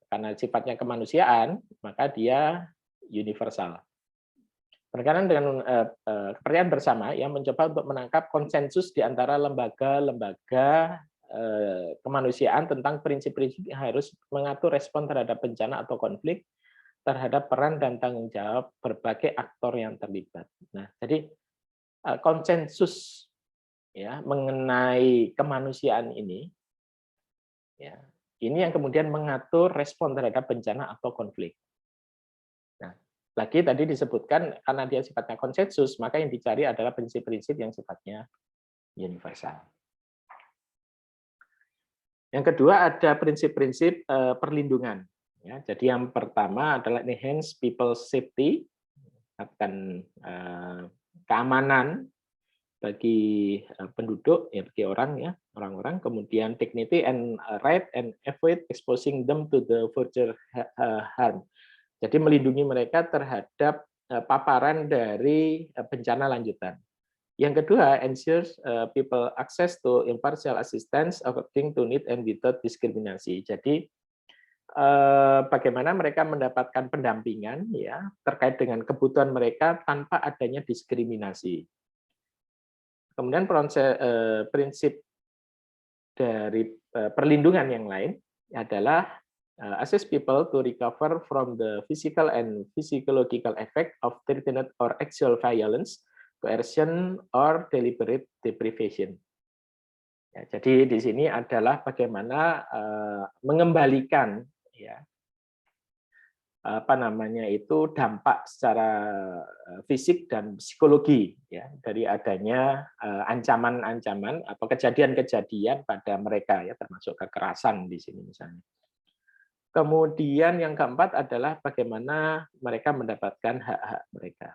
Karena sifatnya kemanusiaan, maka dia universal. Berkaitan dengan kepercayaan bersama yang mencoba untuk menangkap konsensus di antara lembaga-lembaga kemanusiaan tentang prinsip-prinsip yang harus mengatur respon terhadap bencana atau konflik, terhadap peran dan tanggung jawab berbagai aktor yang terlibat. Nah, jadi konsensus, ya, mengenai kemanusiaan ini, ya, ini yang kemudian mengatur respon terhadap bencana atau konflik. Nah, lagi tadi disebutkan karena dia sifatnya konsensus, maka yang dicari adalah prinsip-prinsip yang sifatnya universal. Yang kedua ada prinsip-prinsip perlindungan. Ya, jadi yang pertama adalah enhance people safety, akan keamanan bagi penduduk, ya, bagi orang-orang. Kemudian dignity and right and avoid exposing them to the further harm. Jadi melindungi mereka terhadap paparan dari bencana lanjutan. Yang kedua, ensures people access to impartial assistance according to need and without diskriminasi. Jadi bagaimana mereka mendapatkan pendampingan, ya, terkait dengan kebutuhan mereka tanpa adanya diskriminasi. Kemudian prinsip dari perlindungan yang lain adalah assist people to recover from the physical and physiological effect of threatened or actual violence, coercion, or deliberate deprivation. Ya, jadi di sini adalah bagaimana mengembalikan, ya, dampak secara fisik dan psikologi, ya, dari adanya ancaman-ancaman atau kejadian-kejadian pada mereka, ya, termasuk kekerasan di sini misalnya. Kemudian yang keempat adalah bagaimana mereka mendapatkan hak-hak mereka.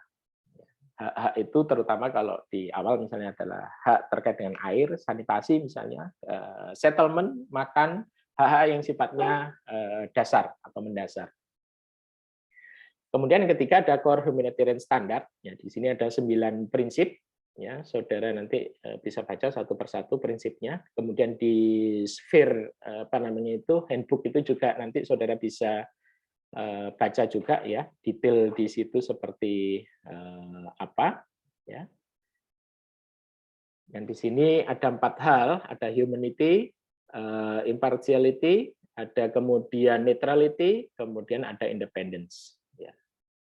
Hak-hak itu terutama kalau di awal misalnya adalah hak terkait dengan air, sanitasi misalnya, settlement, makan, hak-hak yang sifatnya dasar atau mendasar. Kemudian yang ketiga ada core humanitarian standard. Ya, di sini ada 9 prinsip. Ya, saudara nanti bisa baca satu persatu prinsipnya. Kemudian di sphere handbook itu juga nanti saudara bisa baca juga, ya, detail di situ seperti apa, ya. Dan di sini ada 4 hal, ada humanity, impartiality, ada kemudian neutrality, kemudian ada independence. Ya.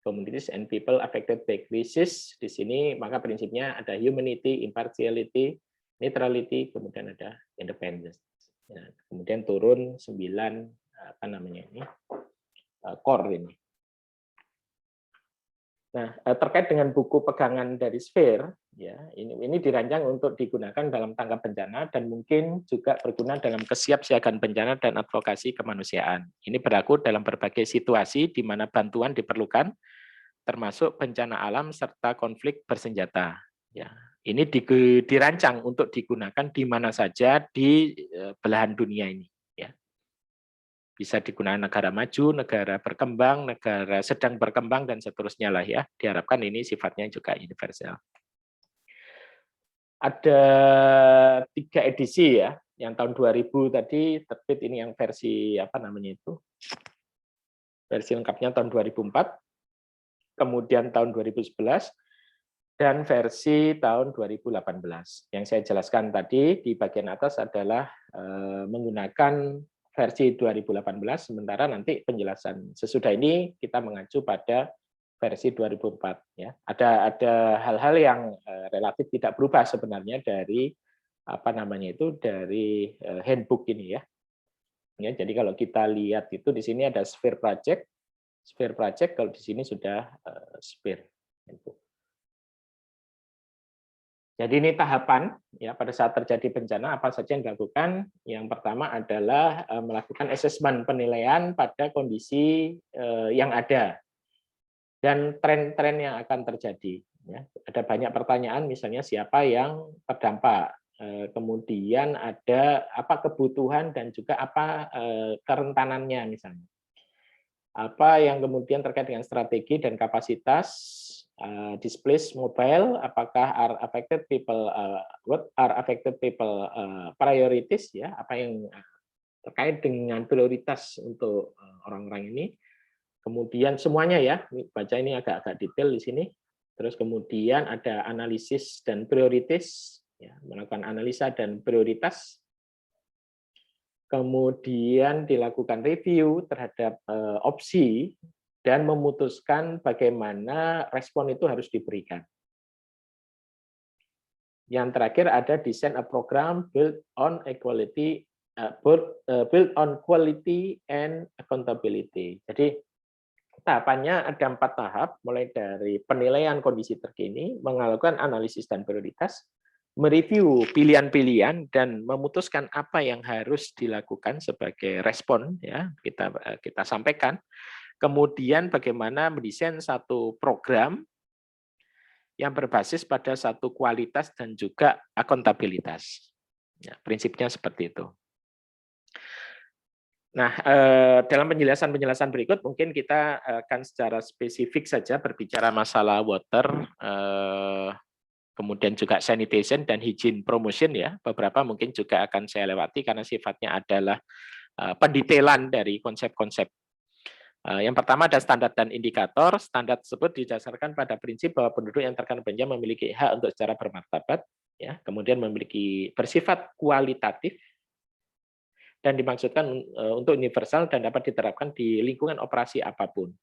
communities and people affected by crisis. Di sini maka prinsipnya ada humanity, impartiality, neutrality, kemudian ada independence. Ya, kemudian turun 9 apa namanya ini core ini. Nah, terkait dengan buku pegangan dari Sphere, ya ini dirancang untuk digunakan dalam tanggap bencana dan mungkin juga berguna dalam kesiapsiagaan bencana dan advokasi kemanusiaan. Ini berlaku dalam berbagai situasi di mana bantuan diperlukan, termasuk bencana alam serta konflik bersenjata. Ya, ini dirancang untuk digunakan di mana saja di belahan dunia ini. Bisa digunakan negara maju, negara berkembang, negara sedang berkembang, dan seterusnya lah ya. Diharapkan ini sifatnya juga universal. Ada 3 edisi ya, yang tahun 2000 tadi terbit, ini yang versi apa namanya itu, versi lengkapnya tahun 2004, kemudian tahun 2011, dan versi tahun 2018. Yang saya jelaskan tadi di bagian atas adalah menggunakan versi 2018, sementara nanti penjelasan sesudah ini kita mengacu pada versi 2004. Ya. Ada hal-hal yang relatif tidak berubah sebenarnya dari apa namanya itu dari handbook ini ya. Ya. Jadi kalau kita lihat itu di sini ada Sphere Project, kalau di sini sudah Sphere handbook. Jadi ini tahapan ya pada saat terjadi bencana apa saja yang dilakukan. Yang pertama adalah melakukan asesmen penilaian pada kondisi yang ada dan tren-tren yang akan terjadi. Ya. Ada banyak pertanyaan, misalnya siapa yang terdampak, kemudian ada apa kebutuhan dan juga apa kerentanannya misalnya. Apa yang kemudian terkait dengan strategi dan kapasitas displace mobile, apakah are affected people, what are affected people priorities ya, apa yang terkait dengan prioritas untuk orang-orang ini. Kemudian semuanya ya, baca ini agak-agak detail di sini. Terus kemudian ada analisis dan prioritas, ya, melakukan analisa dan prioritas. Kemudian dilakukan review terhadap opsi dan memutuskan bagaimana respon itu harus diberikan. Yang terakhir ada design a program built on equality, built on quality and accountability. Jadi tahapannya ada 4 tahap, mulai dari penilaian kondisi terkini, melakukan analisis dan prioritas, mereview pilihan-pilihan dan memutuskan apa yang harus dilakukan sebagai respon ya kita sampaikan. Kemudian bagaimana mendesain satu program yang berbasis pada satu kualitas dan juga akuntabilitas. Ya, prinsipnya seperti itu. Nah, dalam penjelasan-penjelasan berikut mungkin kita akan secara spesifik saja berbicara masalah water, kemudian juga sanitation dan hygiene promotion ya. Beberapa mungkin juga akan saya lewati karena sifatnya adalah pendetailan dari konsep-konsep. Yang pertama ada standar dan indikator. Standar tersebut didasarkan pada prinsip bahwa penduduk yang terkena bencana memiliki hak untuk secara bermartabat, ya, kemudian memiliki bersifat kualitatif dan dimaksudkan untuk universal dan dapat diterapkan di lingkungan operasi apapun.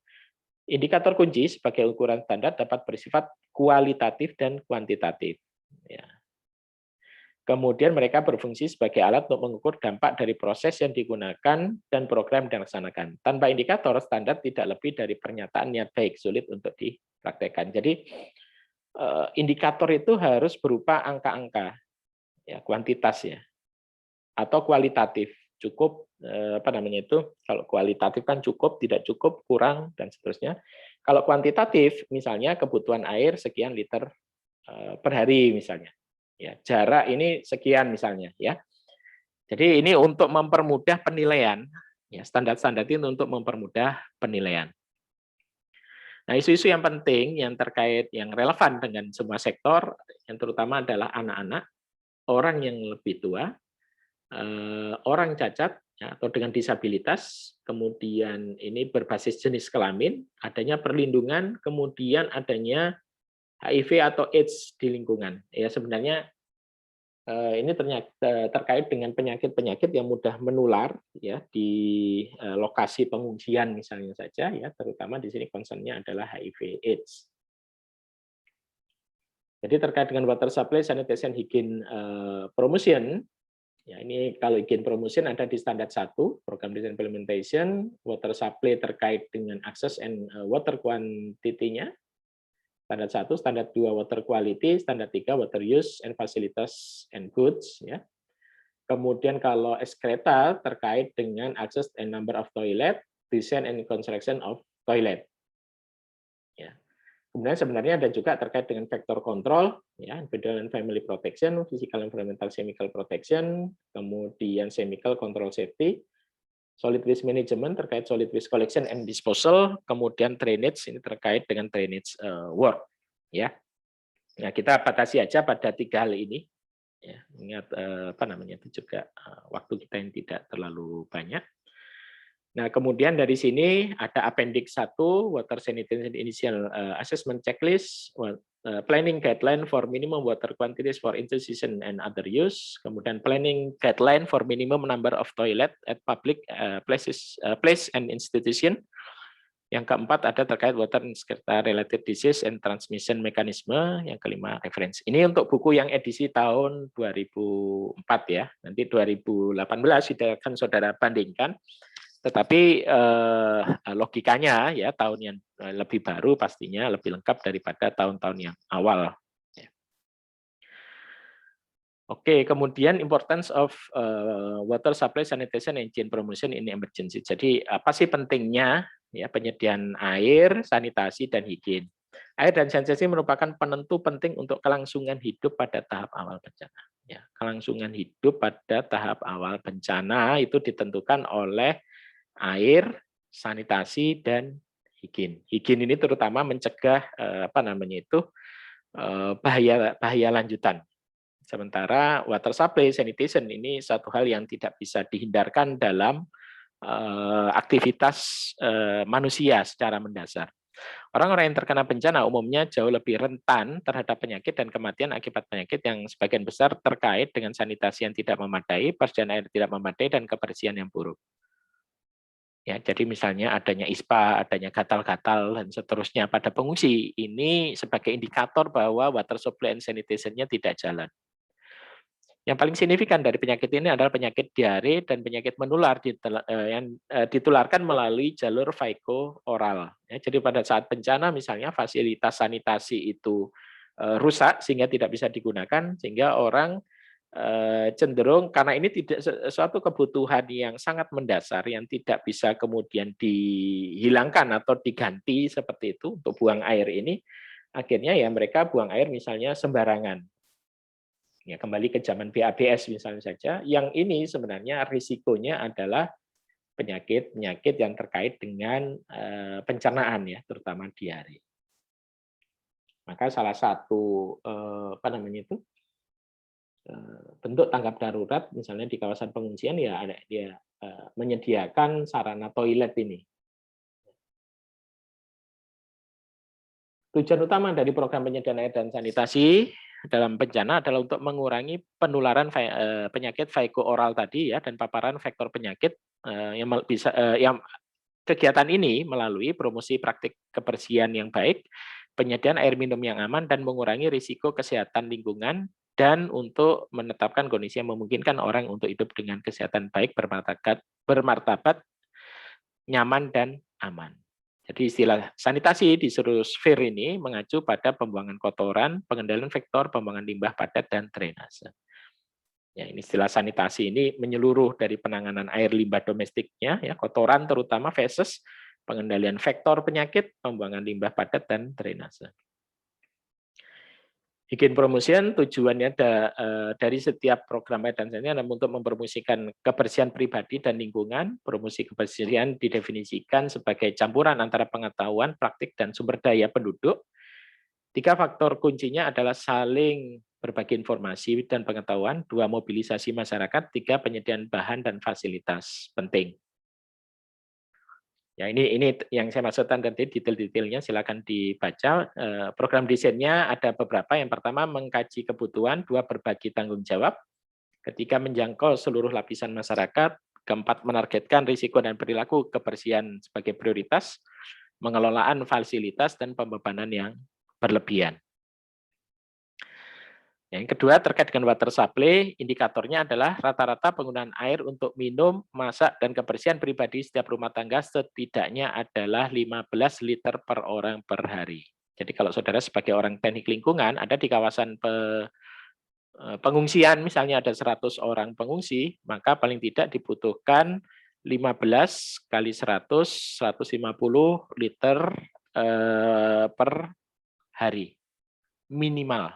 Indikator kunci sebagai ukuran standar dapat bersifat kualitatif dan kuantitatif. Ya. Kemudian mereka berfungsi sebagai alat untuk mengukur dampak dari proses yang digunakan dan program yang dilaksanakan. Tanpa indikator, standar tidak lebih dari pernyataan niat baik, sulit untuk dipraktekkan. Jadi indikator itu harus berupa angka-angka, ya, kuantitas ya, atau kualitatif. Cukup apa namanya itu? Kalau kualitatif kan cukup, tidak cukup, kurang dan seterusnya. Kalau kuantitatif, misalnya kebutuhan air sekian liter per hari misalnya. Ya, jarak ini sekian misalnya ya. Jadi ini untuk mempermudah penilaian, ya, standar-standar ini untuk mempermudah penilaian. Nah, isu-isu yang penting yang terkait yang relevan dengan semua sektor, yang terutama adalah anak-anak, orang yang lebih tua, orang cacat ya, atau dengan disabilitas, kemudian ini berbasis jenis kelamin, adanya perlindungan, kemudian adanya HIV atau AIDS di lingkungan. Ya sebenarnya Ini ternyata terkait dengan penyakit-penyakit yang mudah menular ya di lokasi pengungsian misalnya saja ya, terutama di sini concern-nya adalah HIV/AIDS. Jadi terkait dengan water supply, sanitation, hygiene promotion, ya ini kalau hygiene promotion ada di standar 1, program design implementation, water supply terkait dengan access and water quantity-nya, standar 1, standar 2 water quality, standar 3 water use and facilities and goods ya. Kemudian kalau Eskreta terkait dengan access and number of toilet, design and construction of toilet. Ya. Kemudian sebenarnya ada juga terkait dengan faktor kontrol, ya, individual and family protection, physical environmental chemical protection, kemudian chemical control safety, solid waste management terkait solid waste collection and disposal, kemudian drainage ini terkait dengan drainage work, ya. Nah, kita batasi aja pada 3 hal ini. Ya, ingat apa namanya itu juga waktu kita yang tidak terlalu banyak. Nah, kemudian dari sini ada appendix 1 water sanitation initial assessment checklist, planning guideline for minimum water quantities for institution and other use, kemudian planning guideline for minimum number of toilet at public places place and institution. Yang keempat ada terkait water and related disease and transmission mechanism. Yang kelima reference. Ini untuk buku yang edisi tahun 2004 ya. Nanti 2018 sudah akan saudara bandingkan. Tetapi logikanya ya tahun yang lebih baru pastinya lebih lengkap daripada tahun-tahun yang awal. Oke, kemudian importance of water supply sanitation and hygiene promotion in emergency. Jadi apa sih pentingnya ya penyediaan air, sanitasi dan higien. Air dan sanitasi merupakan penentu penting untuk kelangsungan hidup pada tahap awal bencana. Ya, kelangsungan hidup pada tahap awal bencana itu ditentukan oleh air, sanitasi dan higien. Higien ini terutama mencegah bahaya lanjutan. Sementara water supply sanitation ini satu hal yang tidak bisa dihindarkan dalam aktivitas manusia secara mendasar. Orang-orang yang terkena bencana umumnya jauh lebih rentan terhadap penyakit dan kematian akibat penyakit yang sebagian besar terkait dengan sanitasi yang tidak memadai, persediaan air tidak memadai, dan kebersihan yang buruk. Ya, jadi misalnya adanya ISPA, adanya gatal-gatal, dan seterusnya pada pengungsi, ini sebagai indikator bahwa water supply and sanitation-nya tidak jalan. Yang paling signifikan dari penyakit ini adalah penyakit diare dan penyakit menular yang ditularkan melalui jalur faeko-oral. Ya, jadi pada saat bencana misalnya fasilitas sanitasi itu rusak sehingga tidak bisa digunakan, sehingga orang cenderung karena ini tidak suatu kebutuhan yang sangat mendasar yang tidak bisa kemudian dihilangkan atau diganti seperti itu untuk buang air ini, akhirnya ya mereka buang air misalnya sembarangan. Ya, kembali ke zaman BABS misalnya saja, yang ini sebenarnya risikonya adalah penyakit-penyakit yang terkait dengan pencernaan ya, terutama diare. Maka salah satu bentuk tanggap darurat misalnya di kawasan pengungsian ya ada dia menyediakan sarana toilet ini. Tujuan utama dari program penyediaan air dan sanitasi dalam bencana adalah untuk mengurangi penularan penyakit faeko-oral tadi ya dan paparan vektor penyakit yang kegiatan ini melalui promosi praktik kebersihan yang baik, penyediaan air minum yang aman dan mengurangi risiko kesehatan lingkungan dan untuk menetapkan kondisi yang memungkinkan orang untuk hidup dengan kesehatan baik, bermartabat, nyaman dan aman. Jadi istilah sanitasi di seluruh sfer ini mengacu pada pembuangan kotoran, pengendalian vektor, pembuangan limbah padat, dan drainase. Ya, ini istilah sanitasi ini menyeluruh dari penanganan air limbah domestiknya, ya kotoran terutama feses, pengendalian vektor penyakit, pembuangan limbah padat, dan drainase. Hygiene promotion tujuannya dari setiap program air dan sanitasi adalah untuk mempromosikan kebersihan pribadi dan lingkungan. Promosi kebersihan didefinisikan sebagai campuran antara pengetahuan, praktik, dan sumber daya penduduk. 3 faktor kuncinya adalah saling berbagi informasi dan pengetahuan, 2 mobilisasi masyarakat, 3 penyediaan bahan dan fasilitas penting. Ya, ini yang saya maksudkan tadi, detail-detailnya silakan dibaca. Program desainnya ada beberapa. Yang pertama, mengkaji kebutuhan. Dua, berbagi tanggung jawab. Ketiga, menjangkau seluruh lapisan masyarakat. Keempat, menargetkan risiko dan perilaku kebersihan sebagai prioritas. Pengelolaan fasilitas dan pembebanan yang berlebihan. Yang kedua, terkait dengan water supply, indikatornya adalah rata-rata penggunaan air untuk minum, masak, dan kebersihan pribadi setiap rumah tangga setidaknya adalah 15 liter per orang per hari. Jadi kalau saudara sebagai orang teknik lingkungan ada di kawasan pengungsian, misalnya ada 100 orang pengungsi, maka paling tidak dibutuhkan 15 kali 100, 150 liter per hari. Minimal.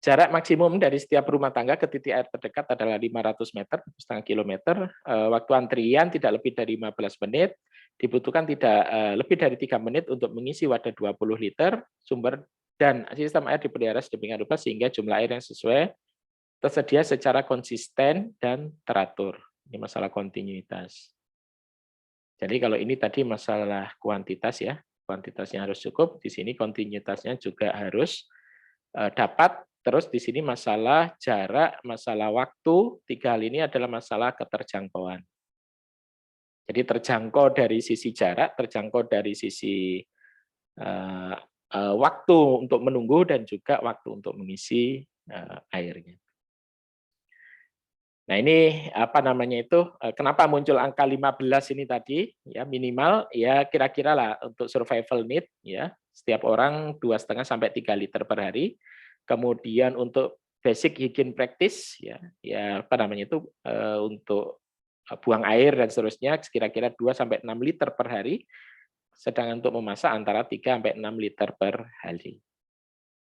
Jarak maksimum dari setiap rumah tangga ke titik air terdekat adalah 500 meter, setengah kilometer. Waktu antrian tidak lebih dari 15 menit. Dibutuhkan tidak lebih dari 3 menit untuk mengisi wadah 20 liter. Sumber dan sistem air dipelihara sedemikian rupa sehingga jumlah air yang sesuai tersedia secara konsisten dan teratur. Ini masalah kontinuitas. Jadi kalau ini tadi masalah kuantitas ya, kuantitasnya harus cukup. Di sini kontinuitasnya juga harus dapat. Terus di sini masalah jarak, masalah waktu, tiga hal ini adalah masalah keterjangkauan. Jadi terjangkau dari sisi jarak, terjangkau dari sisi waktu untuk menunggu, dan juga waktu untuk mengisi airnya. Nah ini apa namanya itu, kenapa muncul angka 15 ini tadi, ya minimal, ya kira-kira lah untuk survival need, ya setiap orang 2,5 sampai 3 liter per hari. Kemudian untuk basic hygiene practice, ya apa namanya itu, untuk buang air dan seterusnya kira-kira 2 sampai 6 liter per hari. Sedangkan untuk memasak antara 3 sampai 6 liter per hari.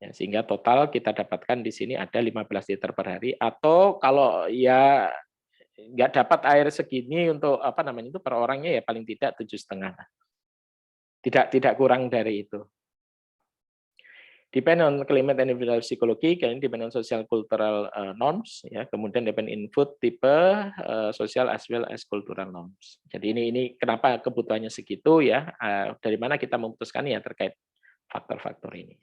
Ya, sehingga total kita dapatkan di sini ada 15 liter per hari, atau kalau ya nggak dapat air segini untuk apa namanya itu per orangnya ya paling tidak 7,5. Tidak kurang dari itu. Depend on climate and environmental psychology, kemudian depend on social cultural norms, ya, kemudian depend in food type, social as well as cultural norms. Jadi ini kenapa kebutuhannya segitu ya? Dari mana kita memutuskan ya terkait faktor-faktor ini.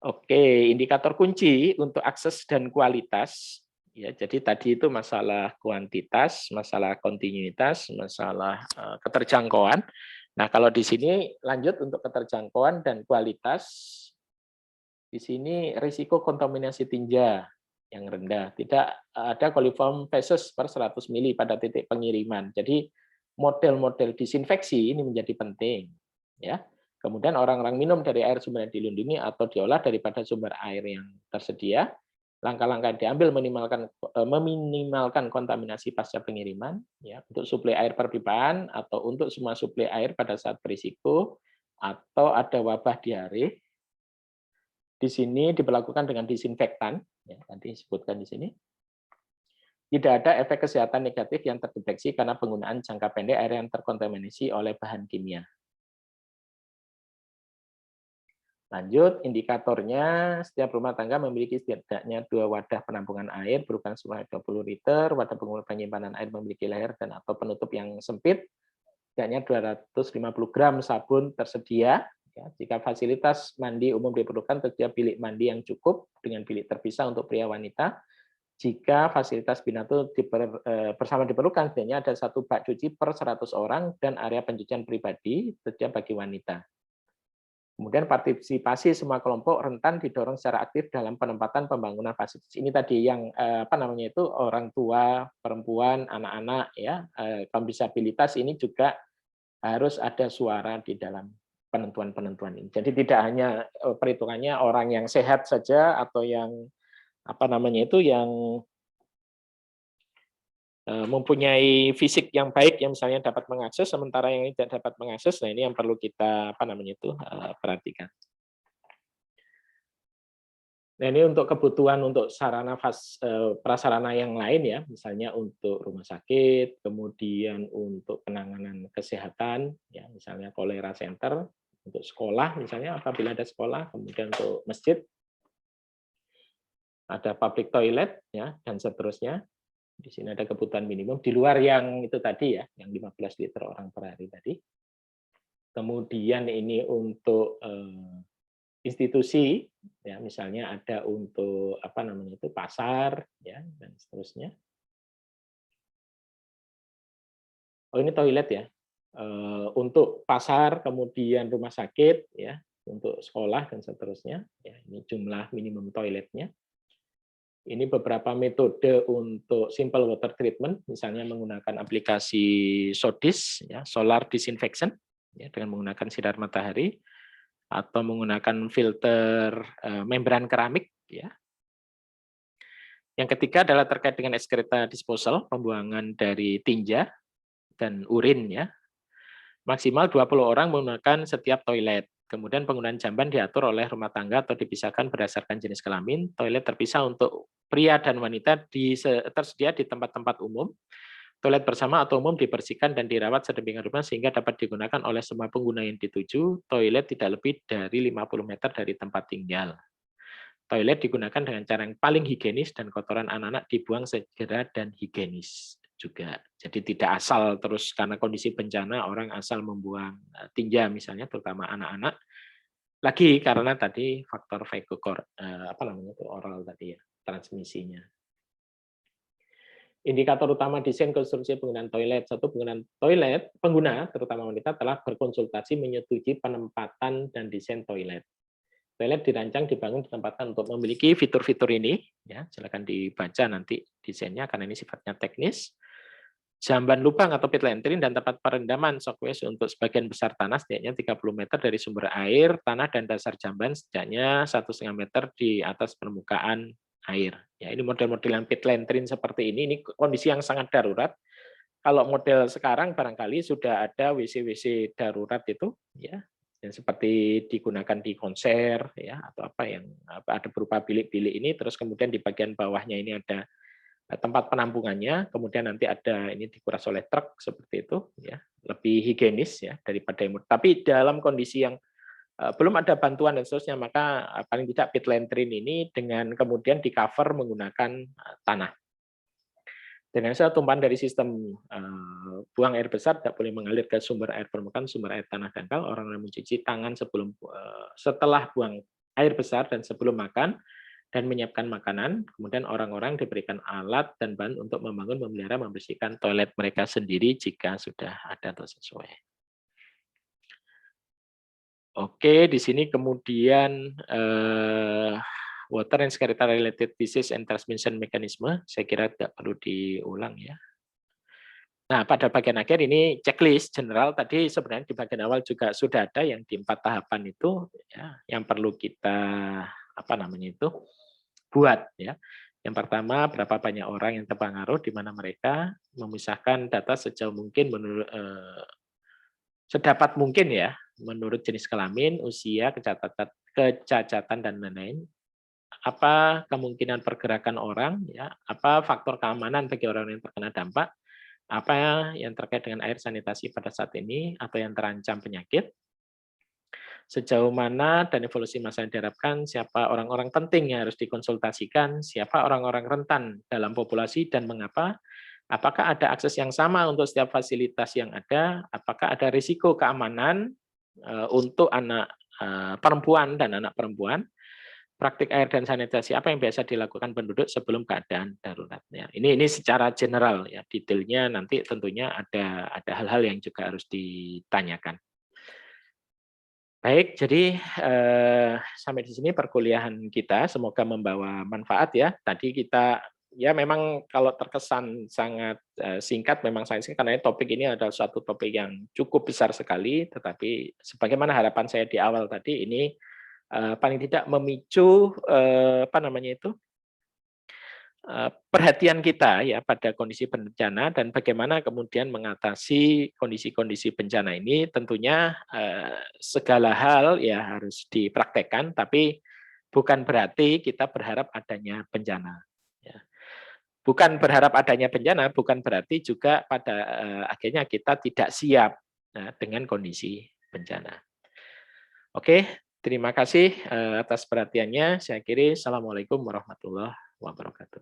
Oke, indikator kunci untuk akses dan kualitas. Ya, jadi tadi itu masalah kuantitas, masalah kontinuitas, masalah keterjangkauan. Nah, kalau di sini lanjut untuk keterjangkauan dan kualitas, di sini risiko kontaminasi tinja yang rendah. Tidak ada coliform feces per 100 mili pada titik pengiriman. Jadi model-model disinfeksi ini menjadi penting. Ya. Kemudian orang-orang minum dari air sumber yang dilindungi atau diolah daripada sumber air yang tersedia. Langkah-langkah yang diambil meminimalkan kontaminasi pasca pengiriman, ya, untuk suplai air perpipaan atau untuk semua suplai air pada saat berisiko atau ada wabah diare. Di sini diberlakukan dengan disinfektan, ya, nanti disebutkan di sini. Tidak ada efek kesehatan negatif yang terdeteksi karena penggunaan jangka pendek air yang terkontaminasi oleh bahan kimia. Lanjut, indikatornya setiap rumah tangga memiliki setidaknya 2 wadah penampungan air berukuran sebanyak 20 liter, wadah penyimpanan air memiliki leher dan atau penutup yang sempit, setidaknya 250 gram sabun tersedia. Ya, jika fasilitas mandi umum diperlukan, tersedia bilik mandi yang cukup dengan bilik terpisah untuk pria wanita. Jika fasilitas binatu bersama diperlukan, setidaknya ada 1 bak cuci per 100 orang dan area pencucian pribadi tersedia bagi wanita. Kemudian partisipasi semua kelompok rentan didorong secara aktif dalam penempatan pembangunan fasilitas. Ini tadi yang apa namanya itu orang tua, perempuan, anak-anak, ya, kaum disabilitas ini juga harus ada suara di dalam penentuan-penentuan ini. Jadi tidak hanya perhitungannya orang yang sehat saja atau yang apa namanya itu yang mempunyai fisik yang baik yang misalnya dapat mengakses, sementara yang tidak dapat mengakses. Nah ini yang perlu kita apa namanya itu perhatikan. Nah ini untuk kebutuhan untuk sarana prasarana yang lain ya, misalnya untuk rumah sakit, kemudian untuk penanganan kesehatan, ya misalnya kolera center, untuk sekolah misalnya apabila ada sekolah, kemudian untuk masjid. ada public toilet ya dan seterusnya. Di sini ada kebutuhan minimum di luar yang itu tadi ya, yang 15 liter orang per hari tadi. Kemudian ini untuk institusi ya, misalnya ada untuk apa namanya itu pasar ya dan seterusnya. Oh ini toilet ya. Untuk pasar, kemudian rumah sakit ya, untuk sekolah dan seterusnya. Ya, ini jumlah minimum toiletnya. Ini beberapa metode untuk simple water treatment, misalnya menggunakan aplikasi SODIS, ya, solar disinfection, ya, dengan menggunakan sinar matahari, atau menggunakan filter membran keramik. Ya. Yang ketiga adalah terkait dengan excreta disposal, pembuangan dari tinja dan urin. Ya. Maksimal 20 orang menggunakan setiap toilet. Kemudian penggunaan jamban diatur oleh rumah tangga atau dipisahkan berdasarkan jenis kelamin. Toilet terpisah untuk pria dan wanita tersedia di tempat-tempat umum. Toilet bersama atau umum dibersihkan dan dirawat sedemikian rupa sehingga dapat digunakan oleh semua pengguna yang dituju. Toilet tidak lebih dari 50 meter dari tempat tinggal. Toilet digunakan dengan cara yang paling higienis dan kotoran anak-anak dibuang segera dan higienis juga. Jadi tidak asal terus karena kondisi bencana orang asal membuang tinja misalnya, terutama anak-anak. Lagi karena tadi faktor oral tadi ya, transmisinya. Indikator utama desain konstruksi penggunaan toilet. Satu, penggunaan toilet, pengguna terutama wanita telah berkonsultasi menyetujui penempatan dan desain toilet. Toilet dirancang, dibangun, ditempatkan untuk memiliki fitur-fitur ini. Ya, silakan dibaca nanti desainnya karena ini sifatnya teknis. Jamban lubang atau pit lantern dan tempat perendaman shock waste untuk sebagian besar tanah setidaknya 30 meter dari sumber air, tanah dan dasar jamban setidaknya 1,5 meter di atas permukaan air. Ya, ini model-model yang pit lantern seperti ini kondisi yang sangat darurat. Kalau model sekarang barangkali sudah ada WC-WC darurat itu, ya, yang seperti digunakan di konser, ya, atau apa yang ada berupa bilik-bilik ini, terus kemudian di bagian bawahnya ini ada tempat penampungannya, kemudian nanti ada ini dikuras oleh truk seperti itu, ya, lebih higienis ya daripada yang. Tapi dalam kondisi yang belum ada bantuan dan seterusnya, maka paling tidak pit lantern ini dengan kemudian di cover menggunakan tanah. Dan yang saya tumpahan dari sistem buang air besar tidak boleh mengalir ke sumber air permukaan, sumber air tanah dangkal. Orang yang mencuci tangan setelah buang air besar dan sebelum makan dan menyiapkan makanan. Kemudian orang-orang diberikan alat dan bahan untuk membangun, memelihara, membersihkan toilet mereka sendiri jika sudah ada atau sesuai. Oke, di sini kemudian water and scarcity related disease and transmission mechanism, saya kira tidak perlu diulang ya. Nah, pada bagian akhir ini checklist general tadi sebenarnya di bagian awal juga sudah ada yang di 4 tahapan itu ya, yang perlu kita buat ya. Yang pertama, berapa banyak orang yang terpengaruh, di mana mereka memisahkan data sejauh mungkin menurut sedapat mungkin ya, menurut jenis kelamin, usia, kecacatan dan lain-lain. Apa kemungkinan pergerakan orang ya, apa faktor keamanan bagi orang yang terkena dampak, apa yang terkait dengan air sanitasi pada saat ini atau yang terancam penyakit, sejauh mana dan evolusi masa yang diharapkan, siapa orang-orang penting yang harus dikonsultasikan, siapa orang-orang rentan dalam populasi dan mengapa, apakah ada akses yang sama untuk setiap fasilitas yang ada, apakah ada risiko keamanan untuk anak perempuan dan anak perempuan, praktik air dan sanitasi apa yang biasa dilakukan penduduk sebelum keadaan darurat. Ya, ini secara general ya, detailnya nanti tentunya ada hal-hal yang juga harus ditanyakan. Baik, jadi sampai di sini perkuliahan kita, semoga membawa manfaat ya. Tadi kita ya memang kalau terkesan sangat singkat, memang sangat singkat karena topik ini adalah suatu topik yang cukup besar sekali, tetapi sebagaimana harapan saya di awal tadi ini paling tidak memicu perhatian kita ya pada kondisi bencana dan bagaimana kemudian mengatasi kondisi-kondisi bencana ini. Tentunya segala hal ya harus dipraktekkan, tapi bukan berarti kita berharap adanya bencana. Ya. Bukan berharap adanya bencana, bukan berarti juga pada akhirnya kita tidak siap dengan kondisi bencana. Oke, Terima kasih atas perhatiannya. Saya akhiri. Assalamualaikum warahmatullahi wabarakatuh.